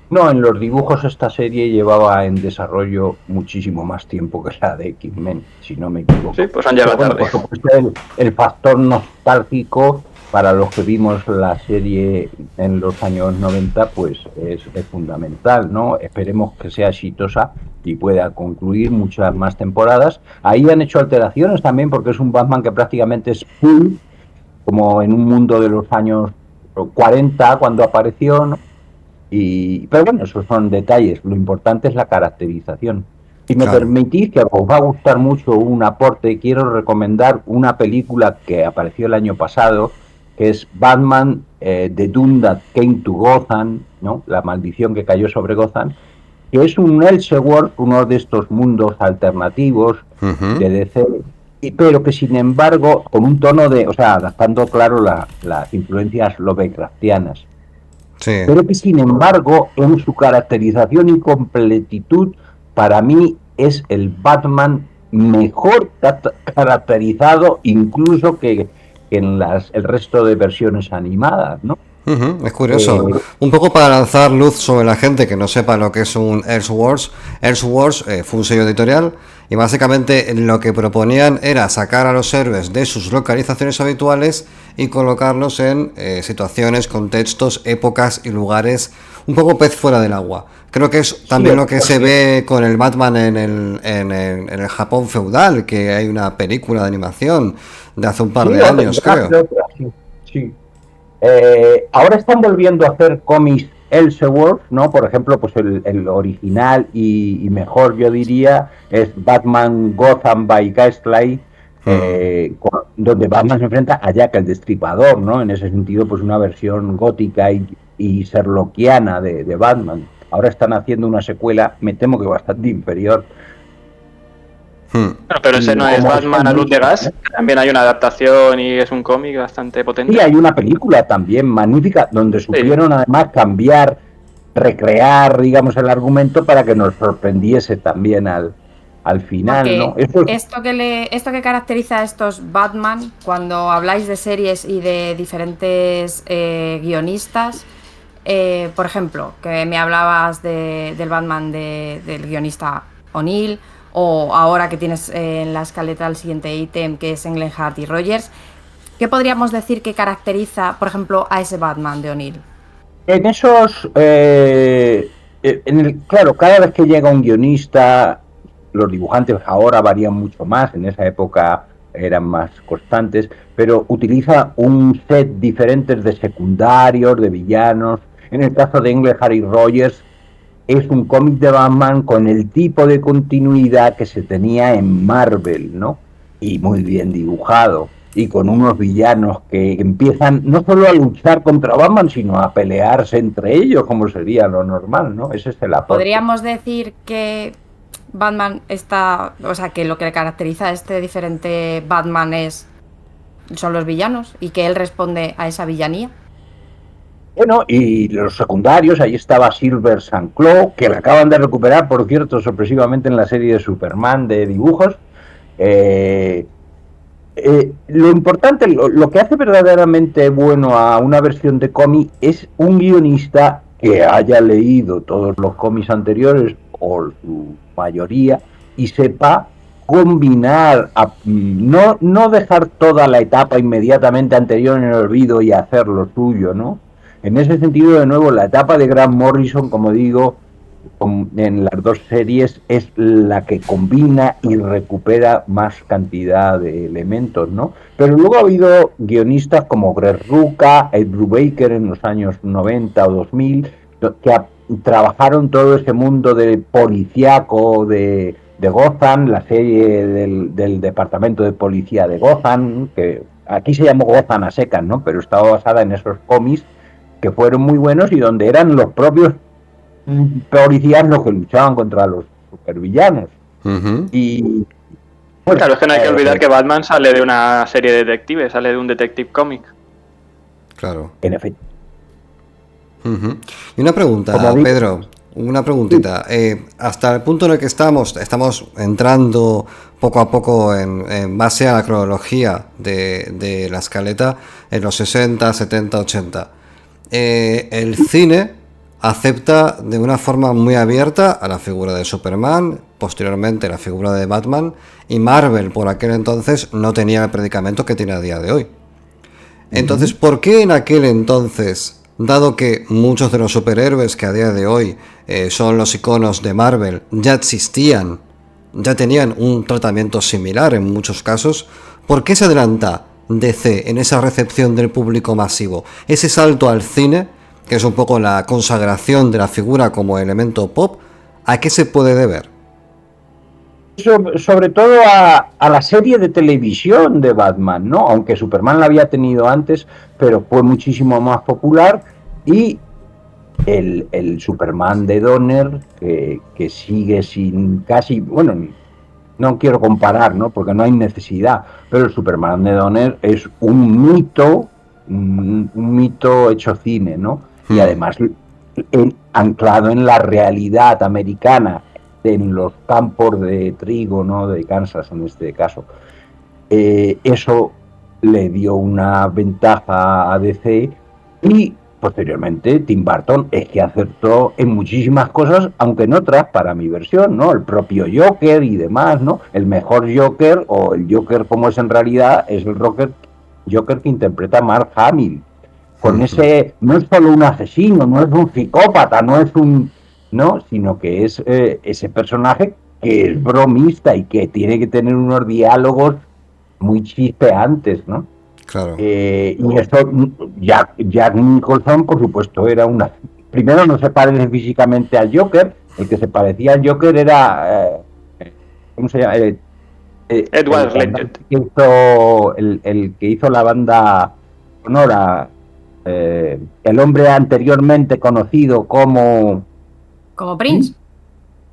No, en los dibujos esta serie llevaba en desarrollo muchísimo más tiempo que la de X-Men, si no me equivoco. Sí, pues han Pero llegado bueno, tarde. por supuesto, el factor nostálgico para los que vimos la serie en los años 90, pues es fundamental, ¿no? Esperemos que sea exitosa y pueda concluir muchas más temporadas. Ahí han hecho alteraciones también porque es un Batman que prácticamente es full, como en un mundo de los años 40 cuando apareció, ¿no? Pero bueno, esos son detalles. Lo importante es la caracterización. Si me Claro. permitís, que os va a gustar mucho un aporte, quiero recomendar una película que apareció el año pasado, que es Batman, The Doom That Came to Gotham, ¿no? La maldición que cayó sobre Gotham, que es un Elseworld, uno de estos mundos alternativos de DC, pero que sin embargo, con un tono o sea, adaptando claro las influencias Lovecraftianas, Sí. pero que sin embargo en su caracterización y completitud para mí es el Batman mejor caracterizado incluso que en el resto de versiones animadas, ¿no? Es curioso. Un poco para lanzar luz sobre la gente que no sepa lo que es un Elseworlds. Elseworlds fue un sello editorial y básicamente lo que proponían era sacar a los héroes de sus localizaciones habituales y colocarlos en situaciones, contextos, épocas y lugares un poco pez fuera del agua. Creo que es también lo que se ve con el Batman en el Japón feudal, que hay una película de animación de hace un par de años, creo. Sí. Ahora están volviendo a hacer cómics Elseworlds, ¿no? Por ejemplo, pues el original y mejor, yo diría, es Batman Gotham by Gaslight, donde Batman se enfrenta a Jack el Destripador, ¿no? En ese sentido, pues una versión gótica y sherlockiana de Batman. Ahora están haciendo una secuela, me temo que bastante inferior. Pero ese no es Batman a luz de gas, también hay una adaptación y es un cómic bastante potente. Sí, hay una película también magnífica donde supieron además cambiar, recrear, digamos, el argumento para que nos sorprendiese también al final, ¿no? Esto que caracteriza a estos Batman, cuando habláis de series y de diferentes guionistas, por ejemplo, que me hablabas del Batman del guionista O'Neill, o ahora que tienes en la escaleta el siguiente ítem, que es Englehart y Rogers, ¿qué podríamos decir que caracteriza, por ejemplo, a ese Batman de O'Neill? En esos, claro, cada vez que llega un guionista, los dibujantes ahora varían mucho más, en esa época eran más constantes, pero utiliza un set diferente de secundarios, de villanos. En el caso de Englehart y Rogers, es un cómic de Batman con el tipo de continuidad que se tenía en Marvel, ¿no? Y muy bien dibujado, y con unos villanos que empiezan no solo a luchar contra Batman, sino a pelearse entre ellos, como sería lo normal, ¿no? Ese es el aporte. ¿Podríamos decir que Batman o sea, que lo que caracteriza a este diferente Batman son los villanos y que él responde a esa villanía? Bueno, y los secundarios, ahí estaba Silver St. Claw, que la acaban de recuperar, por cierto, sorpresivamente en la serie de Superman de dibujos. Lo importante, lo que hace verdaderamente bueno a una versión de cómic es un guionista que haya leído todos los cómics anteriores, o su mayoría, y sepa combinar, no dejar toda la etapa inmediatamente anterior en el olvido y hacer lo suyo, ¿no? En ese sentido, de nuevo, la etapa de Grant Morrison, como digo, en las dos series es la que combina y recupera más cantidad de elementos, ¿no? Pero luego ha habido guionistas como Greg Rucka, Ed Brubaker en los años 90 o 2000, que trabajaron todo ese mundo de policíaco de Gotham, la serie del departamento de policía de Gotham, que aquí se llamó Gotham a secas, ¿no? Pero estaba basada en esos cómics que fueron muy buenos y donde eran los propios policías los que luchaban contra los supervillanos. Y bueno, claro, es que no hay que olvidar que Batman sale de una serie de detectives, sale de un detective comic. Claro. En efecto. Y una pregunta, Pedro, una preguntita. Hasta el punto en el que estamos entrando poco a poco en base a la cronología de la escaleta en los 60, 70, 80. El cine acepta de una forma muy abierta a la figura de Superman, posteriormente la figura de Batman, y Marvel por aquel entonces no tenía el predicamento que tiene a día de hoy. Entonces, ¿por qué en aquel entonces, dado que muchos de los superhéroes que a día de hoy son los iconos de Marvel ya existían, ya tenían un tratamiento similar en muchos casos, ¿por qué se adelanta DC en esa recepción del público masivo? Ese salto al cine, que es un poco la consagración de la figura como elemento pop, ¿a qué se puede deber? Sobre todo a la serie de televisión de Batman, ¿no? Aunque Superman la había tenido antes, pero fue muchísimo más popular, y el Superman de Donner, que sigue sin casi, bueno, no quiero comparar, ¿no? Porque no hay necesidad, pero el Superman de Donner es un mito hecho cine, ¿no? Y además anclado en la realidad americana, en los campos de trigo, ¿no? De Kansas en este caso. Eso le dio una ventaja a DC y posteriormente Tim Burton es que acertó en muchísimas cosas, aunque en otras, para mi versión, ¿no? El propio Joker y demás, ¿no? El mejor Joker, o el Joker como es en realidad, es el Joker que interpreta Mark Hamill. Con ese, no es solo un asesino, no es un psicópata, no es un, ¿no? Sino que es ese personaje que es bromista y que tiene que tener unos diálogos muy chispeantes, ¿no? Claro. Y esto, Jack Nicholson, por supuesto, era una... Primero, no se parece físicamente al Joker. El que se parecía al Joker era... ¿cómo se llama? Edward Ledger. El que hizo la banda sonora, el hombre anteriormente conocido como... Como Prince.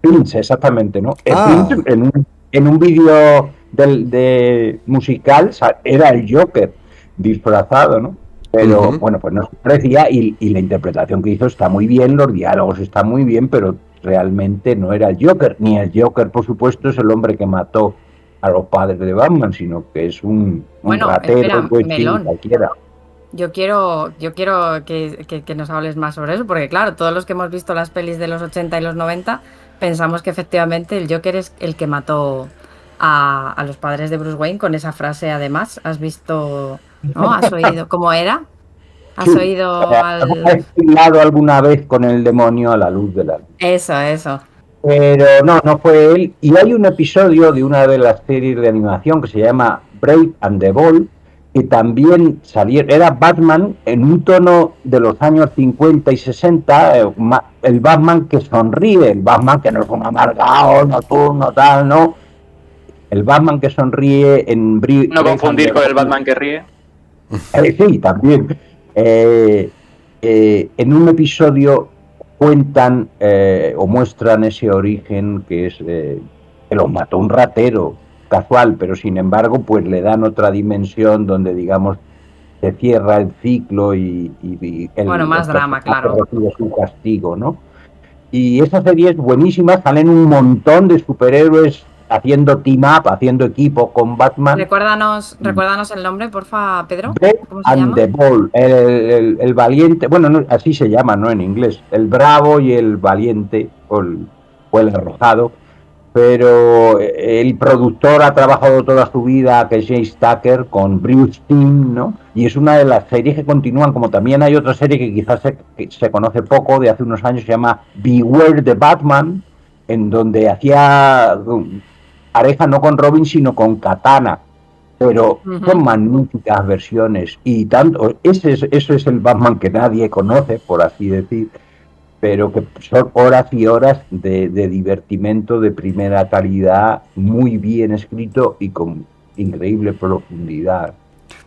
Prince, exactamente, ¿no? Prince en un vídeo de musical era el Joker disfrazado, ¿no? Pero bueno, pues no se parecía y la interpretación que hizo está muy bien, los diálogos están muy bien, pero realmente no era el Joker, ni el Joker, por supuesto, es el hombre que mató a los padres de Batman, sino que es un ratero, espera, pues Melón. sí, cualquiera. Yo quiero que nos hables más sobre eso, porque claro, todos los que hemos visto las pelis de los 80 y los 90 pensamos que efectivamente el Joker es el que mató a los padres de Bruce Wayne con esa frase. Además, has visto, ¿no? ¿Has oído cómo era? ¿Has Sí, oído ¿has hablado alguna vez con el demonio a la luz de la luz? Eso. Pero no fue él. Y hay un episodio de una de las series de animación que se llama Brave and the Bold, que también era Batman en un tono de los años 50 y 60, el Batman que sonríe, el Batman que no es un amargado, nocturno, tal, ¿no? El Batman que sonríe en No confundir con el Batman que ríe. Sí, también. En un episodio cuentan o muestran ese origen que es que los mató un ratero casual, pero sin embargo pues le dan otra dimensión donde digamos se cierra el ciclo y más drama, claro, recibe su castigo, ¿no? Y esa serie es buenísima, salen un montón de superhéroes haciendo team up, haciendo equipo con Batman. Recuérdanos el nombre, porfa, Pedro. ¿Cómo se llama? The Bold, el valiente, bueno, no, así se llama, ¿no? En inglés, el bravo y el valiente, o el arrojado, pero el productor ha trabajado toda su vida, que es Jace Tucker, con Bruce Timm, ¿no? Y es una de las series que continúan, como también hay otra serie que quizás se conoce poco, de hace unos años, se llama Beware the Batman, en donde hacía pareja no con Robin, sino con Katana. Pero son magníficas versiones y tanto, eso es el Batman que nadie conoce, por así decir, pero que son horas y horas de divertimento de primera calidad, muy bien escrito y con increíble profundidad.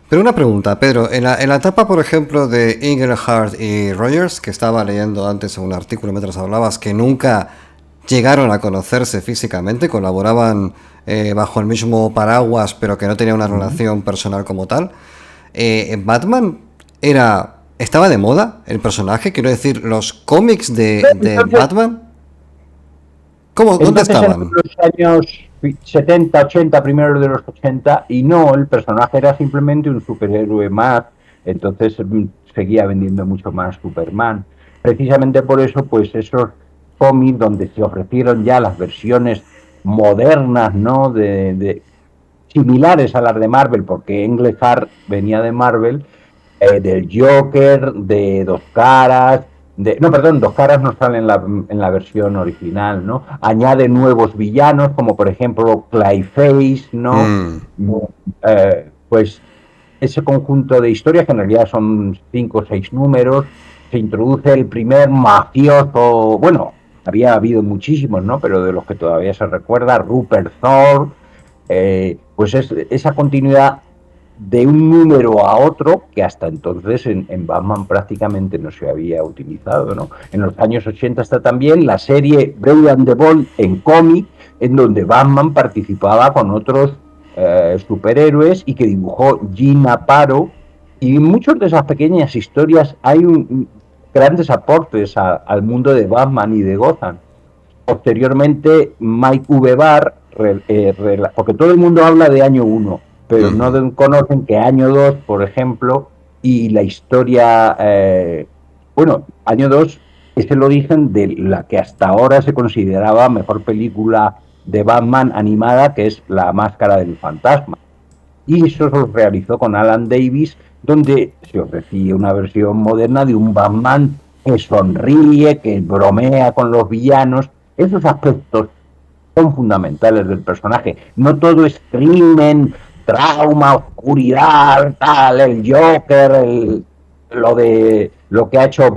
Pero una pregunta, Pedro, en la etapa, por ejemplo, de Englehart y Rogers, que estaba leyendo antes un artículo mientras hablabas, que nunca llegaron a conocerse físicamente, colaboraban bajo el mismo paraguas, pero que no tenía una relación personal como tal. Batman estaba de moda el personaje, quiero decir, los cómics de Batman. ¿Dónde estaban? En los años 70, 80, primeros de los 80, y no, el personaje era simplemente un superhéroe más, entonces seguía vendiendo mucho más Superman. Precisamente por eso, pues esos cómics donde se ofrecieron ya las versiones modernas, ¿no? De similares a las de Marvel, porque Englehart venía de Marvel, del Joker, de Dos Caras, Dos Caras no sale en la versión original, ¿no? Añade nuevos villanos, como por ejemplo Clayface, ¿no? Pues ese conjunto de historias, que en realidad son 5 o 6 números, se introduce el primer mafioso, bueno, había habido muchísimos, ¿no? Pero de los que todavía se recuerda, Rupert Thor, pues es esa continuidad de un número a otro que hasta entonces en Batman prácticamente no se había utilizado, ¿no? En los años 80 está también la serie Brave and the Bold en cómic, en donde Batman participaba con otros superhéroes y que dibujó Gina Aparo, y en muchas de esas pequeñas historias hay grandes aportes al mundo de Batman y de Gotham. posteriormente Mike V. Barr, porque todo el mundo habla de año 1, pero no conocen que año 2, por ejemplo, y la historia, año 2 es el origen de la que hasta ahora se consideraba mejor película de Batman animada, que es La Máscara del Fantasma. Y eso se realizó con Alan Davis, donde se ofrecía una versión moderna de un Batman que sonríe, que bromea con los villanos. Esos aspectos son fundamentales del personaje. No todo es crimen, trauma, oscuridad, tal, el Joker, lo que ha hecho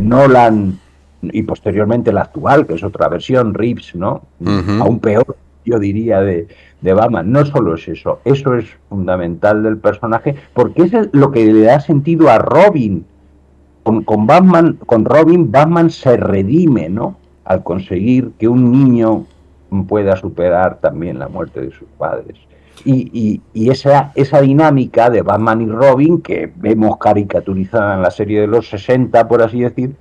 Nolan, y posteriormente la actual, que es otra versión, Reeves, ¿no? Aún peor, yo diría, de Batman. No solo es eso es fundamental del personaje, porque eso es lo que le da sentido a Robin. Con Robin, Batman se redime, ¿no? Al conseguir que un niño pueda superar también la muerte de sus padres. Y esa dinámica de Batman y Robin, que vemos caricaturizada en la serie de los 60, por así decir,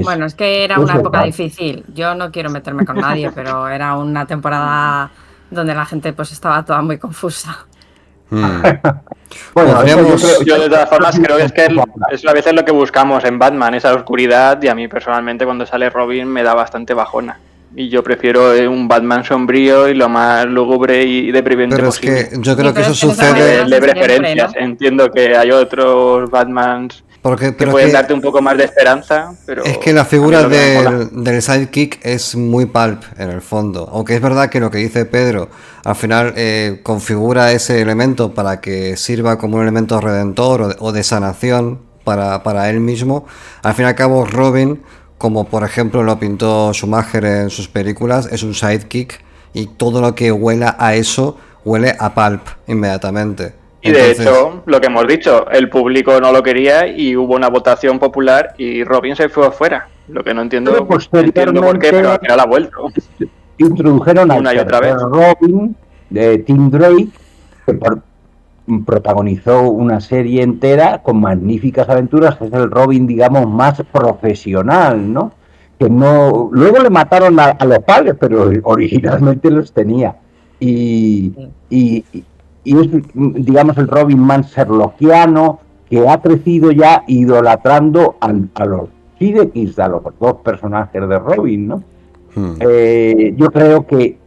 bueno, es que era una época difícil. Yo no quiero meterme con nadie, pero era una temporada donde la gente pues estaba toda muy confusa. Bueno, yo de todas formas creo que es a veces lo que buscamos en Batman, esa oscuridad, y a mí personalmente cuando sale Robin me da bastante bajona. Y yo prefiero un Batman sombrío y lo más lúgubre y deprimente posible. Pero es que yo creo que eso sucede... De preferencias, ¿no? Entiendo que hay otros Batmans que pueden darte un poco más de esperanza, pero... Es que la figura del sidekick es muy pulp en el fondo, aunque es verdad que lo que dice Pedro al final configura ese elemento para que sirva como un elemento redentor o de sanación para él mismo. Al fin y al cabo Robin, como por ejemplo lo pintó Schumacher en sus películas, es un sidekick y todo lo que huela a eso huele a pulp inmediatamente. Y de hecho, lo que hemos dicho, el público no lo quería y hubo una votación popular y Robin se fue afuera. Lo que no entiendo, entiendo por qué, pero al final ha vuelto. Introdujeron una y otra vez Robin de Tim Drake, que protagonizó una serie entera con magníficas aventuras. Es el Robin, digamos, más profesional, ¿no? Que no, luego le mataron a los padres, pero originalmente los tenía. Y es, digamos, el Robin más sherlockiano, que ha crecido ya idolatrando a los sidekicks, a los dos personajes de Robin, ¿no? Yo creo que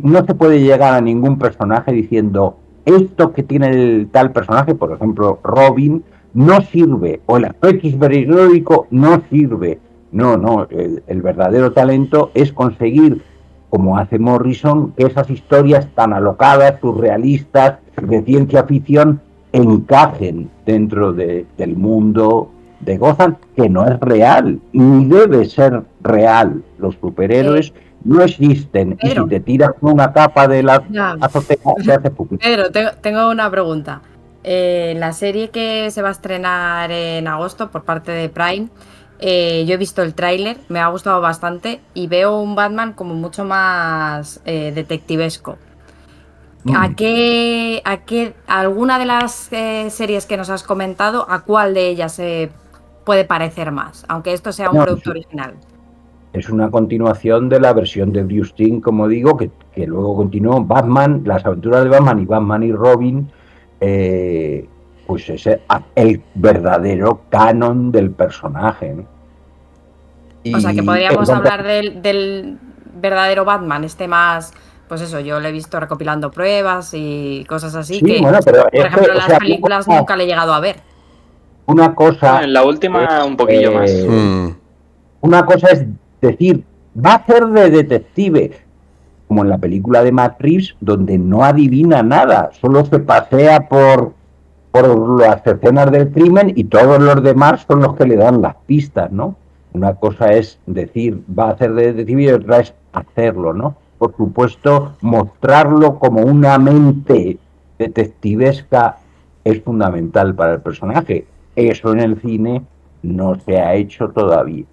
no se puede llegar a ningún personaje diciendo esto que tiene el tal personaje, por ejemplo, Robin, no sirve, o el aspecto histórico no sirve. No, el verdadero talento es conseguir, como hace Morrison, que esas historias tan alocadas, surrealistas, de ciencia ficción, encajen dentro del mundo de Gotham, que no es real, ni debe ser real. Los superhéroes no existen, Pedro, y si te tiras una capa de la azotea, se hace público. Pedro, tengo una pregunta. La serie que se va a estrenar en agosto por parte de Prime, yo he visto el tráiler, me ha gustado bastante y veo un Batman como mucho más detectivesco. ¿Alguna de las series que nos has comentado, a cuál de ellas se puede parecer más? Aunque esto sea un producto original. Es una continuación de la versión de Bruce Timm, como digo, que luego continuó Batman, las aventuras de Batman y Robin, pues es el verdadero canon del personaje, ¿no? O sea, que podríamos hablar del verdadero Batman, más, pues eso, yo lo he visto recopilando pruebas y cosas así, sí, que, bueno, pero por ejemplo, en las películas nunca le he llegado a ver. Una cosa... En la última un poquillo más. Una cosa es decir, va a ser de detective, como en la película de Matt Reeves, donde no adivina nada, solo se pasea por las escenas del crimen y todos los demás son los que le dan las pistas, ¿no? Una cosa es decir, va a ser de detective, y otra es hacerlo, ¿no? Por supuesto, mostrarlo como una mente detectivesca es fundamental para el personaje. Eso en el cine no se ha hecho todavía.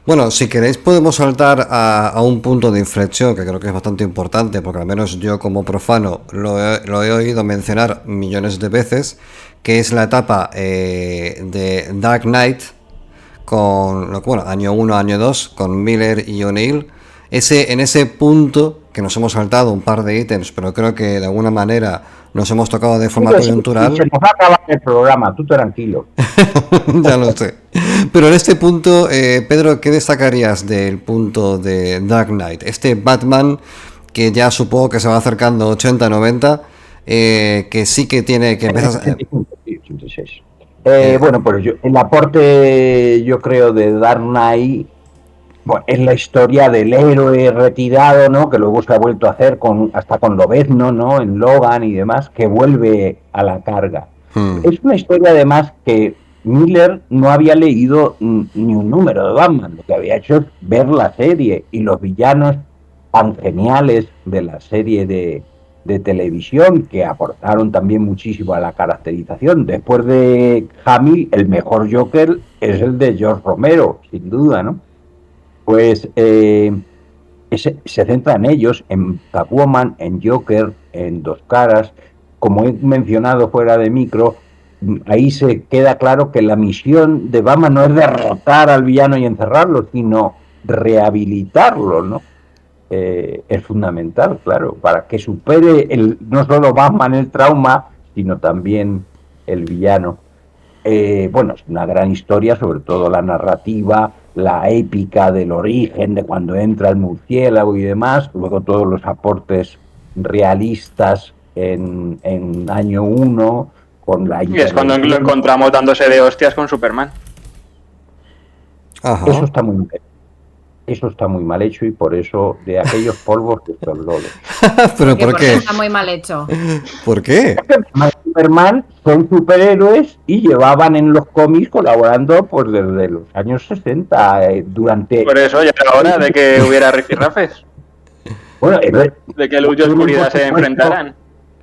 Bueno, si queréis podemos saltar a un punto de inflexión que creo que es bastante importante, porque al menos yo como profano lo he oído mencionar millones de veces, que es la etapa de Dark Knight, con, bueno, año 1, año 2, con Miller y O'Neill. En ese punto, que nos hemos saltado un par de ítems, pero creo que de alguna manera nos hemos tocado de forma coyuntural. Se nos va a acabar el programa, tú tranquilo. Ya lo sé. Pero en este punto, Pedro, ¿qué destacarías del punto de Dark Knight? Este Batman que ya supongo que se va acercando 80-90, que sí que tiene que empezar... 86. Bueno, pues el aporte, yo creo, de Dark Knight, bueno, es la historia del héroe retirado, ¿no? Que luego se ha vuelto a hacer hasta con Lobezno, ¿no? En Logan y demás, que vuelve a la carga. Es una historia, además, que Miller no había leído ni un número de Batman. Lo que había hecho es ver la serie y los villanos tan geniales de la serie de televisión, que aportaron también muchísimo a la caracterización. Después de Hamill, el mejor Joker es el de George Romero, sin duda, ¿no? Pues se centra en ellos, en Catwoman, en Joker, en Dos Caras. Como he mencionado fuera de micro, ahí se queda claro que la misión de Batman no es derrotar al villano y encerrarlo, sino rehabilitarlo, ¿no? Es fundamental, claro, para que supere no solo Batman el trauma, sino también el villano. Bueno, es una gran historia, sobre todo la narrativa, la épica del origen, de cuando entra el murciélago y demás, luego todos los aportes realistas en año 1, con la... Y es cuando lo encontramos dándose de hostias con Superman. Ajá. Eso está muy mal hecho y por eso de aquellos polvos estos lodos. ¿Pero por qué? Está muy mal hecho. ¿Por qué? Superman son superhéroes y llevaban en los cómics colaborando pues desde los años 60 durante... Por eso ya era hora de que hubiera rifirrafes. Bueno, de que luz y oscuridad se enfrentaran.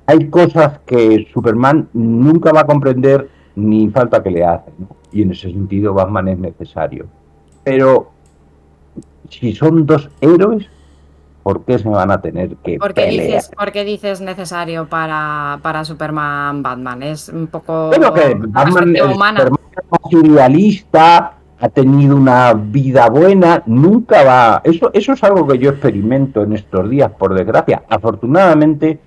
Hay cosas que Superman nunca va a comprender ni falta que le hacen, ¿no? Y en ese sentido Batman es necesario. Pero si son dos héroes, ¿por qué se van a tener que pelear? ¿Por qué dices necesario para Superman Batman? Es un poco... Pero que Batman es más idealista, ha tenido una vida buena, nunca va... Eso es algo que yo experimento en estos días, por desgracia. Afortunadamente,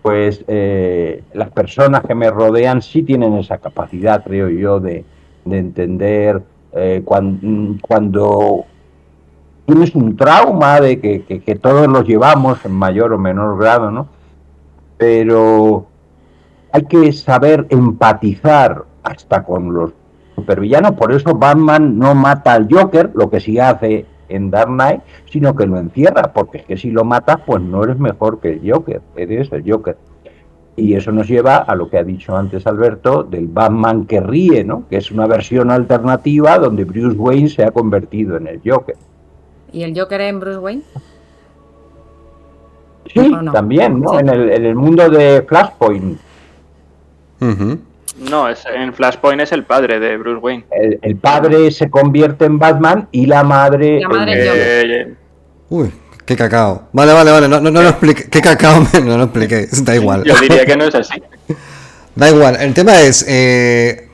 pues las personas que me rodean sí tienen esa capacidad, creo yo, de entender cuando tienes un trauma de que todos los llevamos en mayor o menor grado, ¿no? Pero hay que saber empatizar hasta con los supervillanos. Por eso Batman no mata al Joker, lo que sí hace en Dark Knight, sino que lo encierra, porque es que si lo matas, pues no eres mejor que el Joker, eres el Joker. Y eso nos lleva a lo que ha dicho antes Alberto, del Batman que ríe, ¿no? Que es una versión alternativa donde Bruce Wayne se ha convertido en el Joker. ¿Y el Joker en Bruce Wayne? Sí, no? También, ¿no? Sí. En el mundo de Flashpoint. No, en Flashpoint es el padre de Bruce Wayne. El padre se convierte en Batman y la madre... Uy, qué cacao. Vale, no lo expliqué. ¿Qué cacao? No lo expliqué, da igual. Yo diría que no es así. Da igual, el tema es,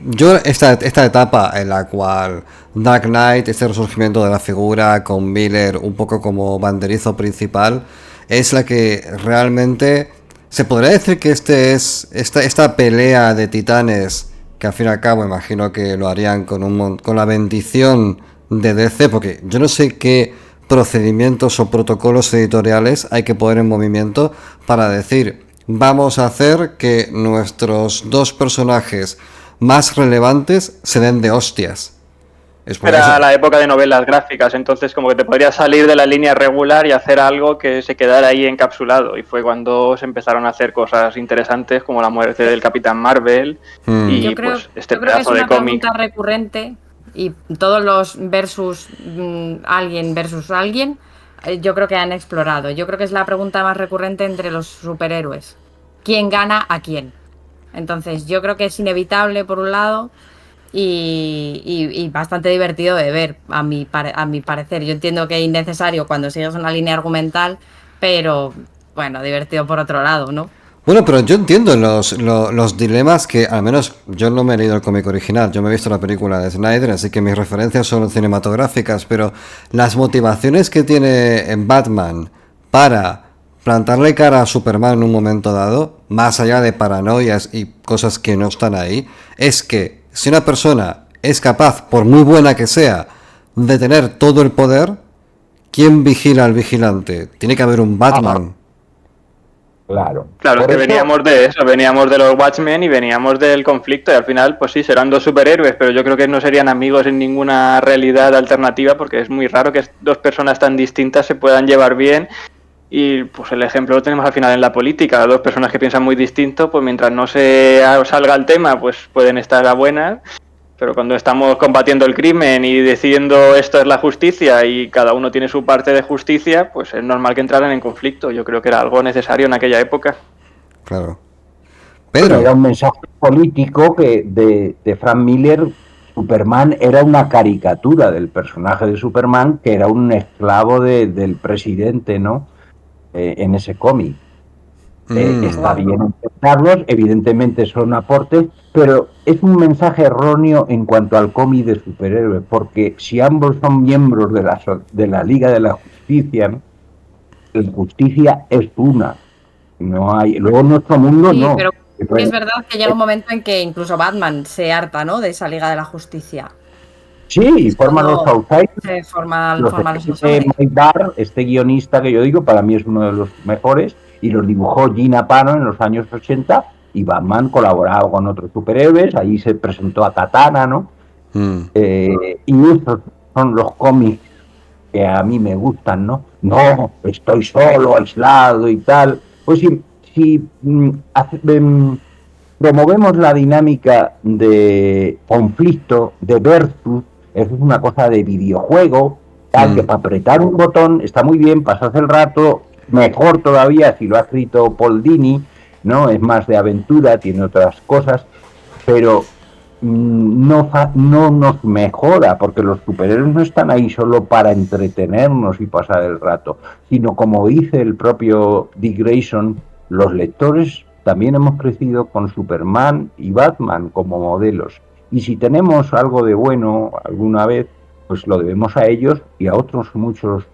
yo esta etapa en la cual Dark Knight, este resurgimiento de la figura con Miller un poco como banderizo principal, es la que realmente se podría decir que esta pelea de titanes, que al fin y al cabo imagino que lo harían con la bendición de DC, porque yo no sé qué procedimientos o protocolos editoriales hay que poner en movimiento para decir... Vamos a hacer que nuestros dos personajes más relevantes se den de hostias. Era la época de novelas gráficas, entonces como que te podrías salir de la línea regular y hacer algo que se quedara ahí encapsulado. Y fue cuando se empezaron a hacer cosas interesantes como la muerte del Capitán Marvel y yo creo, pues este yo creo pedazo que es de una cómic. Pregunta recurrente y todos los versus alguien versus alguien. Yo creo que han explorado. Yo creo que es la pregunta más recurrente entre los superhéroes. ¿Quién gana a quién? Entonces, yo creo que es inevitable por un lado y bastante divertido de ver, a mi parecer. Yo entiendo que es innecesario cuando sigues una línea argumental, pero bueno, divertido por otro lado, ¿no? Bueno, pero yo entiendo los dilemas que, al menos yo no me he leído el cómic original, yo me he visto la película de Snyder, así que mis referencias son cinematográficas, pero las motivaciones que tiene Batman para plantarle cara a Superman en un momento dado, más allá de paranoias y cosas que no están ahí, es que si una persona es capaz, por muy buena que sea, de tener todo el poder, ¿quién vigila al vigilante? Tiene que haber un Batman. Claro. Claro, es que veníamos de eso, veníamos de los Watchmen y veníamos del conflicto y al final, pues sí, serán dos superhéroes, pero yo creo que no serían amigos en ninguna realidad alternativa porque es muy raro que dos personas tan distintas se puedan llevar bien y pues el ejemplo lo tenemos al final en la política, dos personas que piensan muy distinto, pues mientras no se salga el tema, pues pueden estar a buenas. Pero cuando estamos combatiendo el crimen y diciendo esto es la justicia y cada uno tiene su parte de justicia, pues es normal que entraran en conflicto. Yo creo que era algo necesario en aquella época. Claro. Pedro. Pero Era un mensaje político que de Frank Miller, Superman era una caricatura del personaje de Superman, que era un esclavo del presidente, ¿no? En ese cómic. Está bien empezarlos, evidentemente son aportes, pero es un mensaje erróneo en cuanto al cómic de superhéroes, porque si ambos son miembros de la Liga de la Justicia, ¿no? La justicia es una, no hay. Luego en nuestro mundo sí, no. Pero es verdad que llega un momento en que incluso Batman se harta, ¿no?, de esa Liga de la Justicia. Sí, forman los Outsiders. Se forman los Outsiders. Mike Barr, este guionista que yo digo, para mí es uno de los mejores, y los dibujó Gina Pano en los años 80, y Batman colaboraba con otros superhéroes, ahí se presentó a Katana, ¿no? Y estos son los cómics que a mí me gustan, ¿no? No, estoy solo, aislado y tal. Pues si promovemos la dinámica de conflicto, de versus, eso es una cosa de videojuego, tal que para apretar un botón está muy bien, pasas el rato, mejor todavía si lo ha escrito Paul Dini, ¿no? Es más de aventura, tiene otras cosas, pero no nos mejora, porque los superhéroes no están ahí solo para entretenernos y pasar el rato, sino como dice el propio Dick Grayson, los lectores también hemos crecido con Superman y Batman como modelos, y si tenemos algo de bueno alguna vez, pues lo debemos a ellos y a otros muchos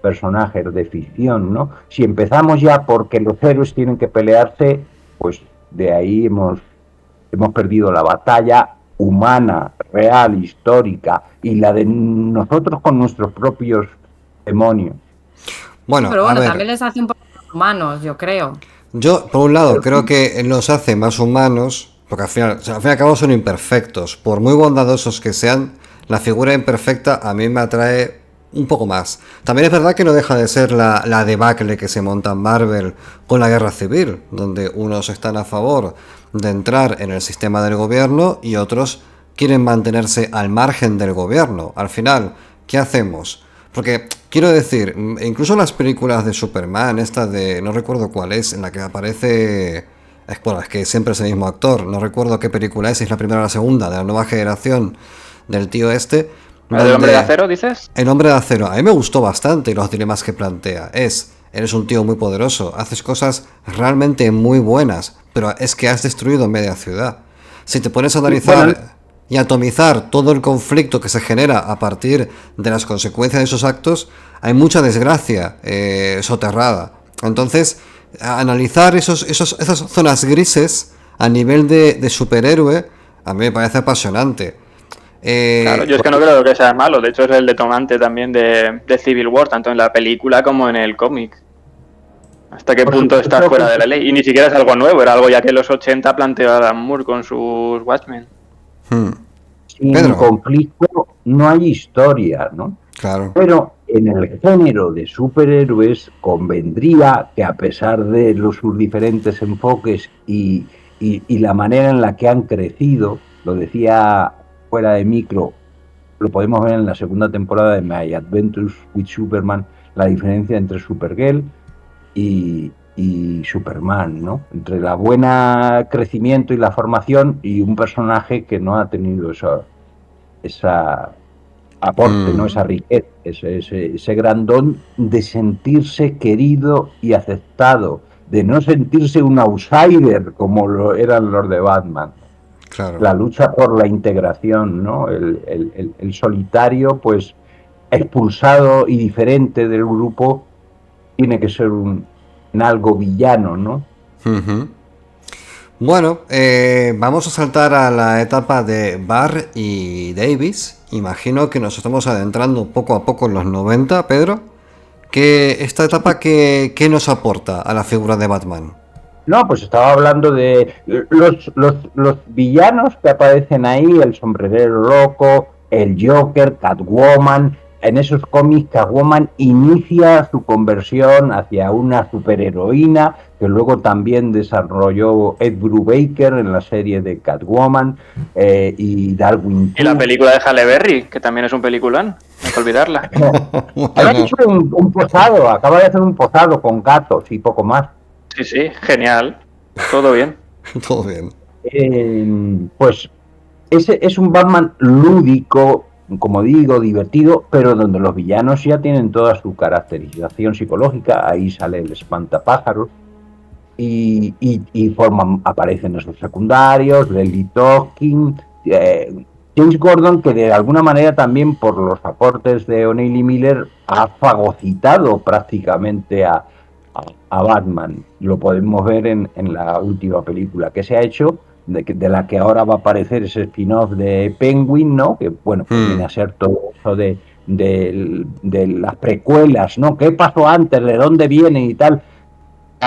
personajes de ficción, ¿no? Si empezamos ya porque los héroes tienen que pelearse, pues de ahí hemos perdido la batalla humana, real, histórica, y la de nosotros con nuestros propios demonios. Bueno, pero bueno, también les hace un poco más humanos, yo creo. Yo, por un lado, creo que los hace más humanos, porque al fin y al cabo son imperfectos. Por muy bondadosos que sean, la figura imperfecta a mí me atrae un poco más. También es verdad que no deja de ser la debacle que se monta en Marvel con la guerra civil, donde unos están a favor de entrar en el sistema del gobierno y otros quieren mantenerse al margen del gobierno. Al final, ¿qué hacemos? Porque, quiero decir, incluso las películas de Superman, esta de, no recuerdo cuál es, en la que aparece, bueno, es que siempre es el mismo actor, no recuerdo qué película es la primera o la segunda, de la nueva generación del tío este. ¿El hombre de acero, dices? El hombre de acero, a mí me gustó bastante los dilemas que plantea. Eres un tío muy poderoso, haces cosas realmente muy buenas, pero es que has destruido media ciudad. Si te pones a analizar y atomizar todo el conflicto que se genera a partir de las consecuencias de esos actos, hay mucha desgracia soterrada. Entonces, analizar esas zonas grises a nivel de superhéroe, a mí me parece apasionante. Claro, yo es que no creo que sea malo, de hecho es el detonante también de Civil War, tanto en la película como en el cómic. ¿Hasta qué punto está fuera de la ley? Y ni siquiera es algo nuevo, era algo ya que en los 80 planteó Adam Moore con sus Watchmen. Sin conflicto no hay historia, ¿no? Claro. Pero en el género de superhéroes convendría que, a pesar de sus diferentes enfoques y la manera en la que han crecido, lo decía fuera de micro, lo podemos ver en la segunda temporada de My Adventures with Superman, la diferencia entre Supergirl y Superman, ¿no? Entre la buena crecimiento y la formación y un personaje que no ha tenido esa aporte, ¿no? Esa riqueza, ese gran don de sentirse querido y aceptado, de no sentirse un outsider como lo eran los de Batman. Claro. La lucha por la integración, ¿no? El solitario, pues expulsado y diferente del grupo, tiene que ser un algo villano, ¿no? Uh-huh. Bueno, vamos a saltar a la etapa de Barr y Davis. Imagino que nos estamos adentrando poco a poco en los 90, Pedro. ¿Esta etapa qué nos aporta a la figura de Batman? No, pues estaba hablando de los villanos que aparecen ahí, el sombrerero loco, el Joker, Catwoman. En esos cómics Catwoman inicia su conversión hacia una superheroína que luego también desarrolló Ed Brubaker en la serie de Catwoman y Darwin. Y la película de Halle Berry, que también es un peliculón, no hay que olvidarla. Ahora ha hecho un posado, acaba de hacer un posado con gatos y poco más. Sí, genial, todo bien. Todo bien. Pues ese es un Batman lúdico, como digo, divertido, pero donde los villanos ya tienen toda su caracterización psicológica. Ahí sale el espantapájaros y aparecen esos secundarios, Lily Talking, James Gordon, que de alguna manera también por los aportes de O'Neill y Miller ha fagocitado prácticamente a Batman. Lo podemos ver en la última película que se ha hecho, de la que ahora va a aparecer ese spin-off de Penguin, ¿no? Que bueno, viene a ser todo eso de las precuelas, ¿no? ¿Qué pasó antes? ¿De dónde viene? Y tal.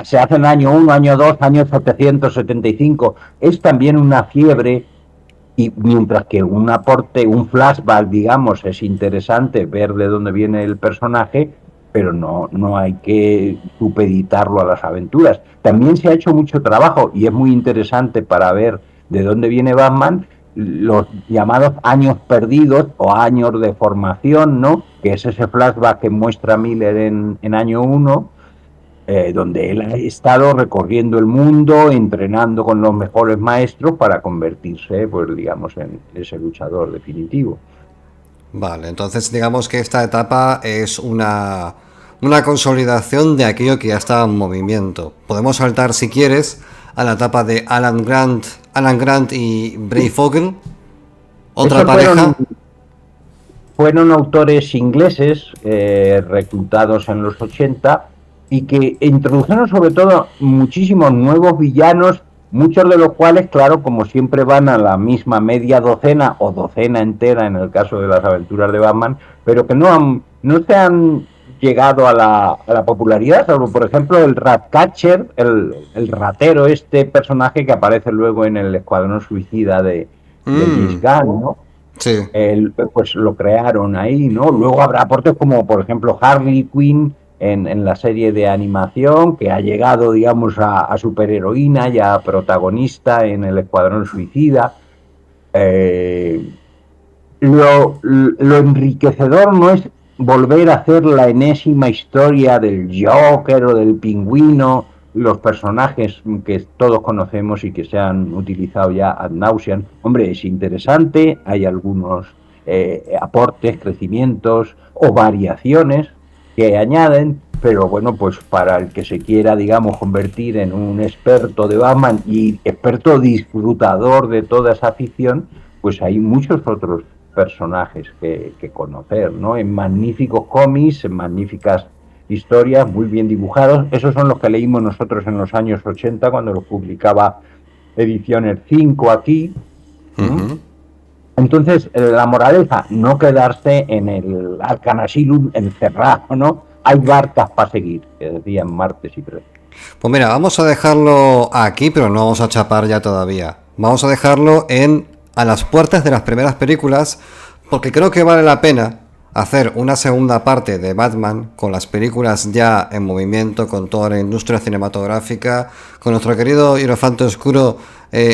Se hace en año 1, año 2, año 775. Es también una fiebre, y mientras que un aporte, un flashback, digamos, es interesante ver de dónde viene el personaje, pero no hay que supeditarlo a las aventuras. También se ha hecho mucho trabajo y es muy interesante para ver de dónde viene Batman, los llamados años perdidos o años de formación, ¿no? Que es ese flashback que muestra Miller en año 1, donde él ha estado recorriendo el mundo, entrenando con los mejores maestros para convertirse, pues digamos, en ese luchador definitivo. Vale, entonces digamos que esta etapa es una consolidación de aquello que ya estaba en movimiento. Podemos saltar, si quieres, a la etapa de Alan Grant y Bray Fogel, otra pareja. Fueron autores ingleses reclutados en los 80 y que introdujeron sobre todo muchísimos nuevos villanos, muchos de los cuales, claro, como siempre van a la misma media docena o docena entera en el caso de las aventuras de Batman, pero que no se han llegado a la popularidad, salvo por ejemplo el Ratcatcher, el ratero, este personaje que aparece luego en el Escuadrón Suicida de James Gunn, ¿no? Sí. Pues lo crearon ahí, ¿no? Luego habrá aportes como por ejemplo Harley Quinn en la serie de animación, que ha llegado, digamos, a superheroína y a protagonista en el Escuadrón Suicida. Lo enriquecedor no es volver a hacer la enésima historia del Joker o del Pingüino, los personajes que todos conocemos y que se han utilizado ya ad nauseam. Hombre, es interesante, hay algunos aportes, crecimientos o variaciones que añaden, pero bueno, pues para el que se quiera, digamos, convertir en un experto de Batman y experto disfrutador de toda esa ficción, pues hay muchos otros personajes que conocer, ¿no? En magníficos cómics, en magníficas historias, muy bien dibujados. Esos son los que leímos nosotros en los años 80 cuando los publicaba Ediciones 5 aquí. Uh-huh. Entonces, la moraleja, no quedarse en el Arkham Asylum encerrado, ¿no? Hay barcas para seguir, que decían Martes y Pérez. Pues mira, vamos a dejarlo aquí, pero no vamos a chapar ya todavía. Vamos a dejarlo a las puertas de las primeras películas, porque creo que vale la pena hacer una segunda parte de Batman con las películas ya en movimiento, con toda la industria cinematográfica, con nuestro querido Hierofanto Oscuro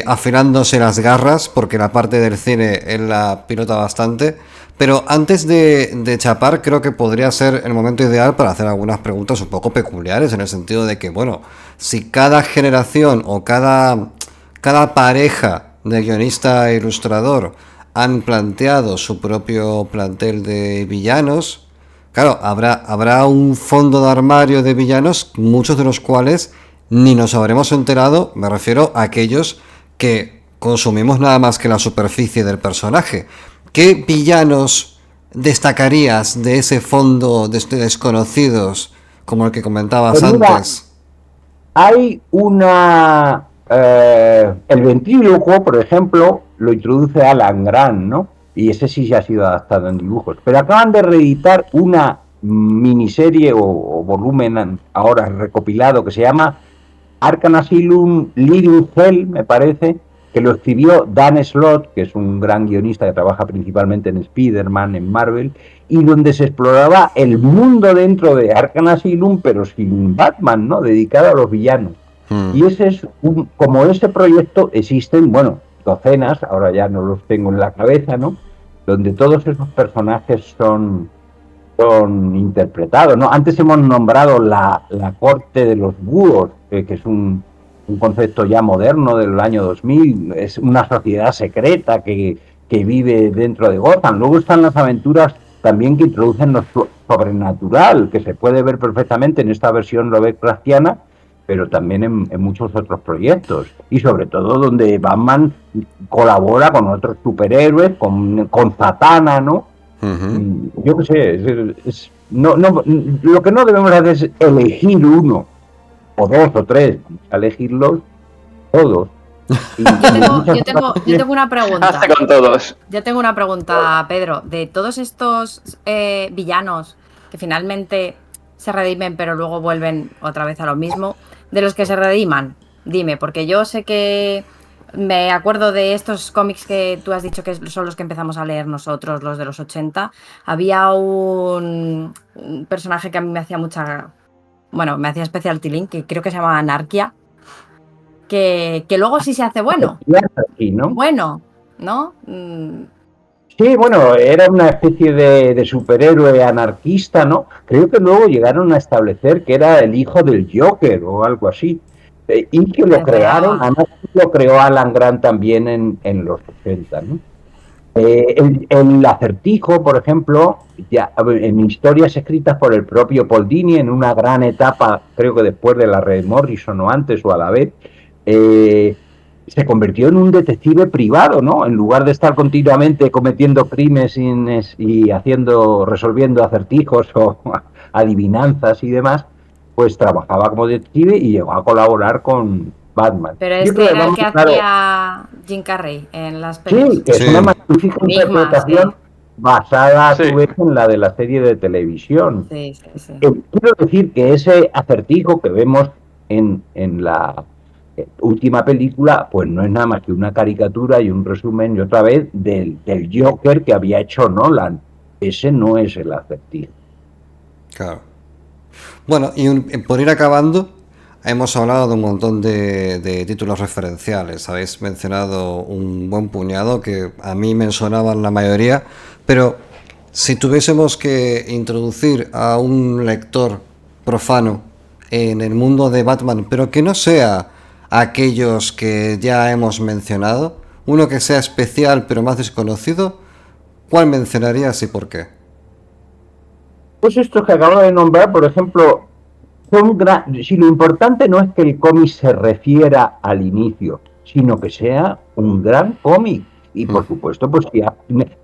afilándose las garras, porque la parte del cine él la pilota bastante. Pero antes de chapar, creo que podría ser el momento ideal para hacer algunas preguntas un poco peculiares, en el sentido de que, bueno, si cada generación o cada pareja de guionista e ilustrador han planteado su propio plantel de villanos, claro, habrá un fondo de armario de villanos, muchos de los cuales ni nos habremos enterado, me refiero a aquellos que consumimos nada más que la superficie del personaje. ¿Qué villanos destacarías de ese fondo de desconocidos, como el que comentabas Pues mira, antes? hay una... el ventrílocuo, por ejemplo, lo introduce Alan Grant, ¿no? Y ese sí se ha sido adaptado en dibujos. Pero acaban de reeditar una miniserie o volumen ahora recopilado que se llama Arkham Asylum Living Hell, me parece, que lo escribió Dan Slott, que es un gran guionista que trabaja principalmente en Spider-Man, en Marvel, y donde se exploraba el mundo dentro de Arkham Asylum, pero sin Batman, ¿no? Dedicado a los villanos. Y ese es como ese proyecto existen, bueno, docenas, ahora ya no los tengo en la cabeza, ¿no? Donde todos esos personajes son interpretados, ¿no? Antes hemos nombrado la corte de los búhos, que es un concepto ya moderno del año 2000, es una sociedad secreta que vive dentro de Gotham. Luego están las aventuras también que introducen lo sobrenatural, que se puede ver perfectamente en esta versión Lovecraftiana, pero también en muchos otros proyectos. Y sobre todo donde Batman colabora con otros superhéroes, con Zatanna, ¿no? Yo qué sé, lo que no debemos hacer es elegir uno, o dos, o tres, elegirlos todos. Yo tengo una pregunta. Hazte con todos. Yo tengo una pregunta, Pedro. De todos estos villanos que finalmente se redimen, pero luego vuelven otra vez a lo mismo, de los que se rediman, dime, porque yo sé que me acuerdo de estos cómics que tú has dicho que son los que empezamos a leer nosotros, los de los 80. Había un personaje que a mí me hacía me hacía especial tilín, que creo que se llama Anarquia, que luego sí se hace bueno. Bueno, ¿no? Sí, bueno, era una especie de superhéroe anarquista, ¿no? Creo que luego llegaron a establecer que era el hijo del Joker o algo así. Y que lo crearon, además lo creó Alan Grant también en los 80, ¿no? El Acertijo, por ejemplo, ya en historias escritas por el propio Paul Dini en una gran etapa, creo que después de la Red Morrison o antes o a la vez, se convirtió en un detective privado, ¿no? En lugar de estar continuamente cometiendo crímenes y resolviendo acertijos o adivinanzas y demás, pues trabajaba como detective y llegó a colaborar con Batman. Pero este era el que hacía Jim Carrey en las películas. Sí, que es una magnífica interpretación basada a su vez en la de la serie de televisión. Sí. Quiero decir que ese acertijo que vemos en la última película, pues no es nada más que una caricatura y un resumen, y otra vez, del Joker que había hecho Nolan. Ese no es el acertijo. Claro. Bueno, y por ir acabando, hemos hablado de un montón de títulos referenciales. Habéis mencionado un buen puñado que a mí me sonaban la mayoría, pero si tuviésemos que introducir a un lector profano en el mundo de Batman, pero que no sea aquellos que ya hemos mencionado, uno que sea especial pero más desconocido, ¿cuál mencionarías y por qué? Pues estos que acabo de nombrar, por ejemplo, si lo importante no es que el cómic se refiera al inicio, sino que sea un gran cómic. Y por supuesto, pues ya,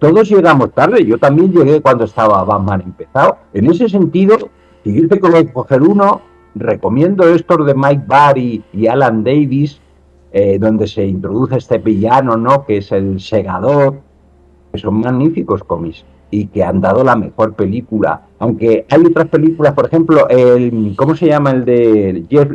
todos llegamos tarde. Yo también llegué cuando estaba Batman empezado. En ese sentido, si dice que voy a coger uno, recomiendo estos de Mike Barry y Alan Davis, donde se introduce este villano, ¿no? Que es el Segador, que son magníficos cómics y que han dado la mejor película. Aunque hay otras películas, por ejemplo, ¿cómo se llama el de Jeff?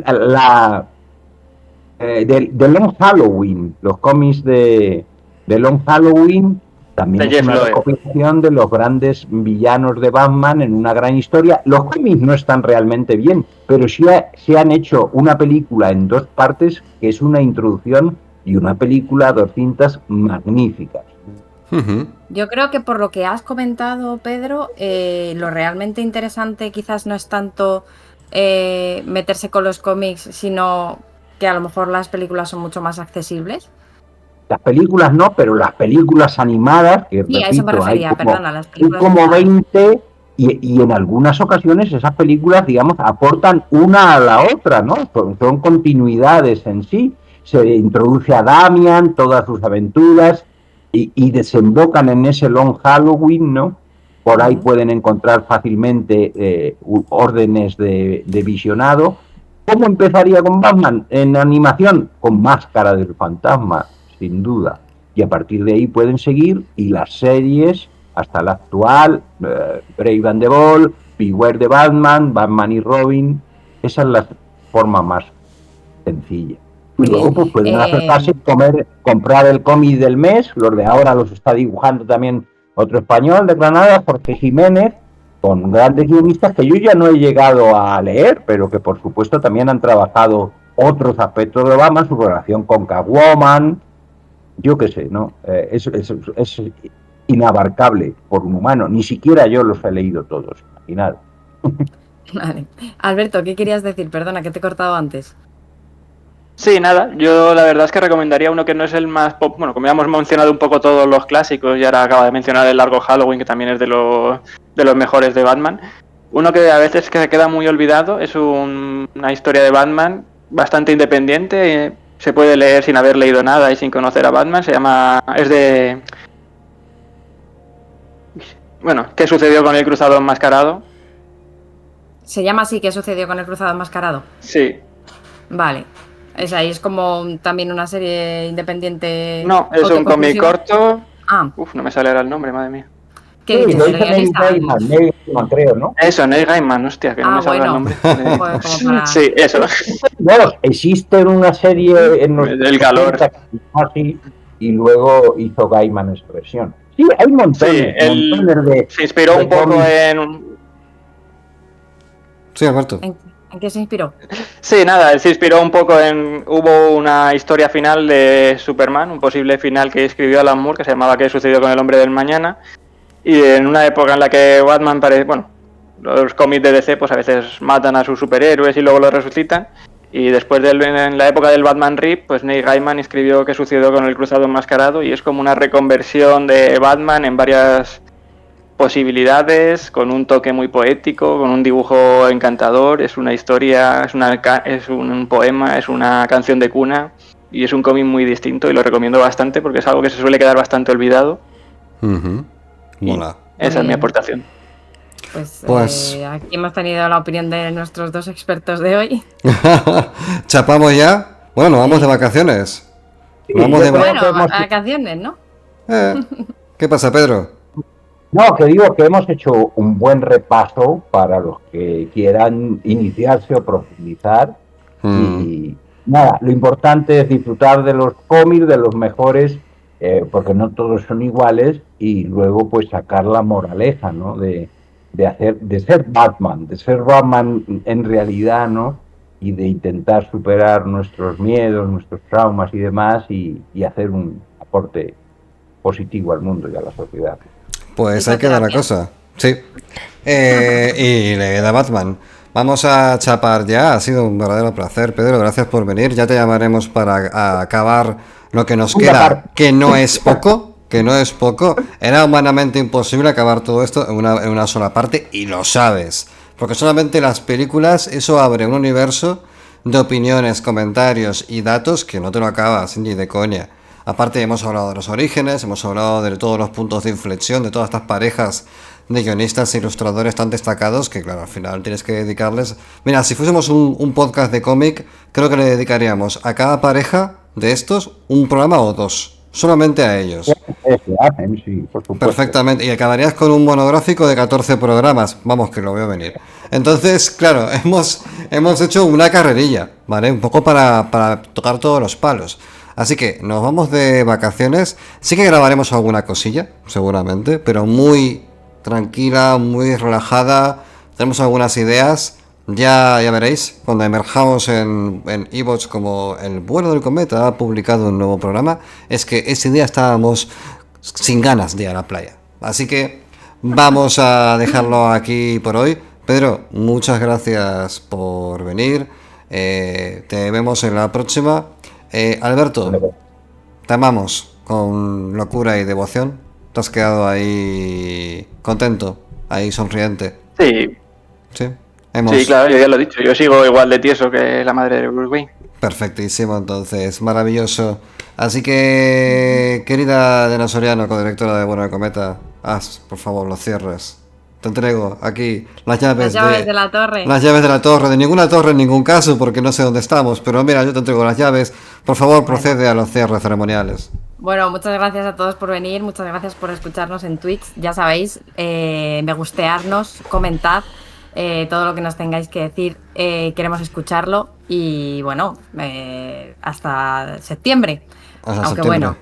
De Long Halloween, los cómics de Long Halloween, también es una recopilación de los grandes villanos de Batman en una gran historia. Los cómics no están realmente bien, pero sí se han hecho una película en 2 partes, que es una introducción y una película, 2 cintas magníficas. Yo creo que por lo que has comentado, Pedro, lo realmente interesante quizás no es tanto meterse con los cómics, sino que a lo mejor las películas son mucho más accesibles. Las películas no, pero las películas animadas, que sí, repito, a eso me refería, hay como, perdona, las películas hay como 20 Y en algunas ocasiones esas películas, digamos, aportan una a la otra, ¿no? Son continuidades en sí. Se introduce a Damian, todas sus aventuras, y desembocan en ese Long Halloween, ¿no? Por ahí pueden encontrar fácilmente órdenes de visionado. ¿Cómo empezaría con Batman? En animación, con Máscara del Fantasma, sin duda. Y a partir de ahí pueden seguir, y las series hasta la actual, Brave and the Bold, Beware the Batman, Batman y Robin. Esa es la forma más sencilla. Y luego pues pueden acercarse y comprar el cómic del mes. Los de ahora los está dibujando también otro español de Granada, Jorge Jiménez, con grandes guionistas que yo ya no he llegado a leer, pero que por supuesto también han trabajado otros aspectos de Batman, su relación con Catwoman, yo qué sé, ¿no? Es inabarcable por un humano. Ni siquiera yo los he leído todos, imaginad. Vale. Alberto, ¿qué querías decir? Perdona, que te he cortado antes. Sí, nada, yo la verdad es que recomendaría uno que no es el más pop, bueno, como ya hemos mencionado un poco todos los clásicos, y ahora acaba de mencionar el largo Halloween, que también es de los mejores de Batman. Uno que a veces que se queda muy olvidado, es una historia de Batman bastante independiente, se puede leer sin haber leído nada y sin conocer a Batman, es de... Bueno, ¿qué sucedió con el Cruzado Enmascarado? ¿Se llama así? ¿Qué sucedió con el Cruzado Enmascarado? Sí. Vale. Es como también una serie independiente. No, es un cómic corto. Ah. Uf, no me sale ahora el nombre, madre mía. ¿Qué dices? Neil Gaiman, creo, ¿no? Eso, Neil Gaiman, hostia, que no me sale el nombre. Sí, eso. Bueno, existe una serie en los del calor así, y luego hizo Gaiman esa versión. Sí, hay montones, sí, montones de... Se inspiró un poco en... Sí, Alberto. ¿En qué se inspiró? Sí, nada, él se inspiró un poco Hubo una historia final de Superman, un posible final que escribió Alan Moore, que se llamaba ¿Qué sucedió con el hombre del mañana? Y en una época en la que Batman parece... Bueno, los cómics de DC pues a veces matan a sus superhéroes y luego los resucitan. Y después en la época del Batman Rip, pues Neil Gaiman escribió ¿Qué sucedió con el Cruzado Enmascarado? Y es como una reconversión de Batman en varias posibilidades, con un toque muy poético, con un dibujo encantador. Es una historia, es un poema, es una canción de cuna, y es un cómic muy distinto y lo recomiendo bastante porque es algo que se suele quedar bastante olvidado. Mola. Esa es mi aportación. Pues aquí hemos tenido la opinión de nuestros dos expertos de hoy. ¿Chapamos ya? Bueno, nos vamos de vacaciones. Vacaciones, ¿no? ¿Qué pasa, Pedro? No, que digo que hemos hecho un buen repaso para los que quieran iniciarse o profundizar. Y nada, lo importante es disfrutar de los cómics, de los mejores, porque no todos son iguales, y luego pues sacar la moraleja, ¿no? De ser Batman en realidad, ¿no? Y de intentar superar nuestros miedos, nuestros traumas y demás, y hacer un aporte positivo al mundo y a la sociedad. Pues ahí queda la cosa. Sí. Y le da Batman. Vamos a chapar ya. Ha sido un verdadero placer, Pedro. Gracias por venir. Ya te llamaremos para acabar lo que nos queda, que no es poco. Era humanamente imposible acabar todo esto en una sola parte, y lo sabes. Porque solamente las películas, eso abre un universo de opiniones, comentarios y datos que no te lo acabas ni de coña. Aparte hemos hablado de los orígenes, hemos hablado de todos los puntos de inflexión, de todas estas parejas de guionistas e ilustradores tan destacados que, claro, al final tienes que dedicarles... Mira, si fuésemos un podcast de cómic, creo que le dedicaríamos a cada pareja de estos un programa o dos, solamente a ellos. Sí, por supuesto. Perfectamente, y acabarías con un monográfico de 14 programas, vamos, que lo veo venir. Entonces, claro, hemos hecho una carrerilla, ¿vale? Un poco para tocar todos los palos. Así que nos vamos de vacaciones. Sí que grabaremos alguna cosilla, seguramente, pero muy tranquila, muy relajada. Tenemos algunas ideas. Ya veréis, cuando emerjamos en iVoox como El vuelo del cometa ha publicado un nuevo programa, es que ese día estábamos sin ganas de ir a la playa. Así que vamos a dejarlo aquí por hoy. Pedro, muchas gracias por venir. Te vemos en la próxima. Alberto, te amamos con locura y devoción. ¿Te has quedado ahí contento? ahí sonriente. Sí, Sí, sí, claro, yo ya lo he dicho. Yo sigo igual de tieso que la madre de Bruce Wayne. Perfectísimo, entonces, maravilloso. Así que, querida Elena Soriano, codirectora de Bueno de Cometa, haz, por favor, los cierres. Te entrego aquí las llaves de la torre. Las llaves de la torre, de ninguna torre en ningún caso, porque no sé dónde estamos, pero mira, yo te entrego las llaves. Por favor, procede a los cierres ceremoniales. Bueno, muchas gracias a todos por venir, muchas gracias por escucharnos en Twitch. Ya sabéis, me gustearnos, comentad todo lo que nos tengáis que decir. Queremos escucharlo y bueno, hasta septiembre. Aunque bueno,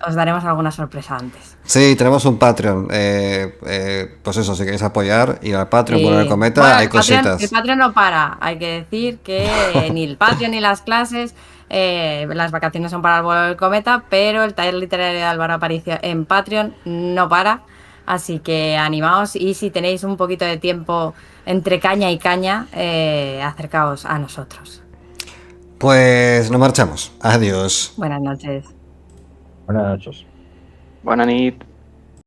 os daremos alguna sorpresa antes. Sí, tenemos un Patreon. Pues eso, si queréis apoyar, ir al Patreon, Bueno de Cometa, bueno, hay cositas. El Patreon no para. Hay que decir que ni el Patreon ni las clases, las vacaciones son para el Vuelo del Cometa, pero el taller literario de Álvaro Aparicio en Patreon no para. Así que animaos y si tenéis un poquito de tiempo entre caña y caña, acercaos a nosotros. Pues nos marchamos. Adiós. Buenas noches. Buenas noches. Buenas noches.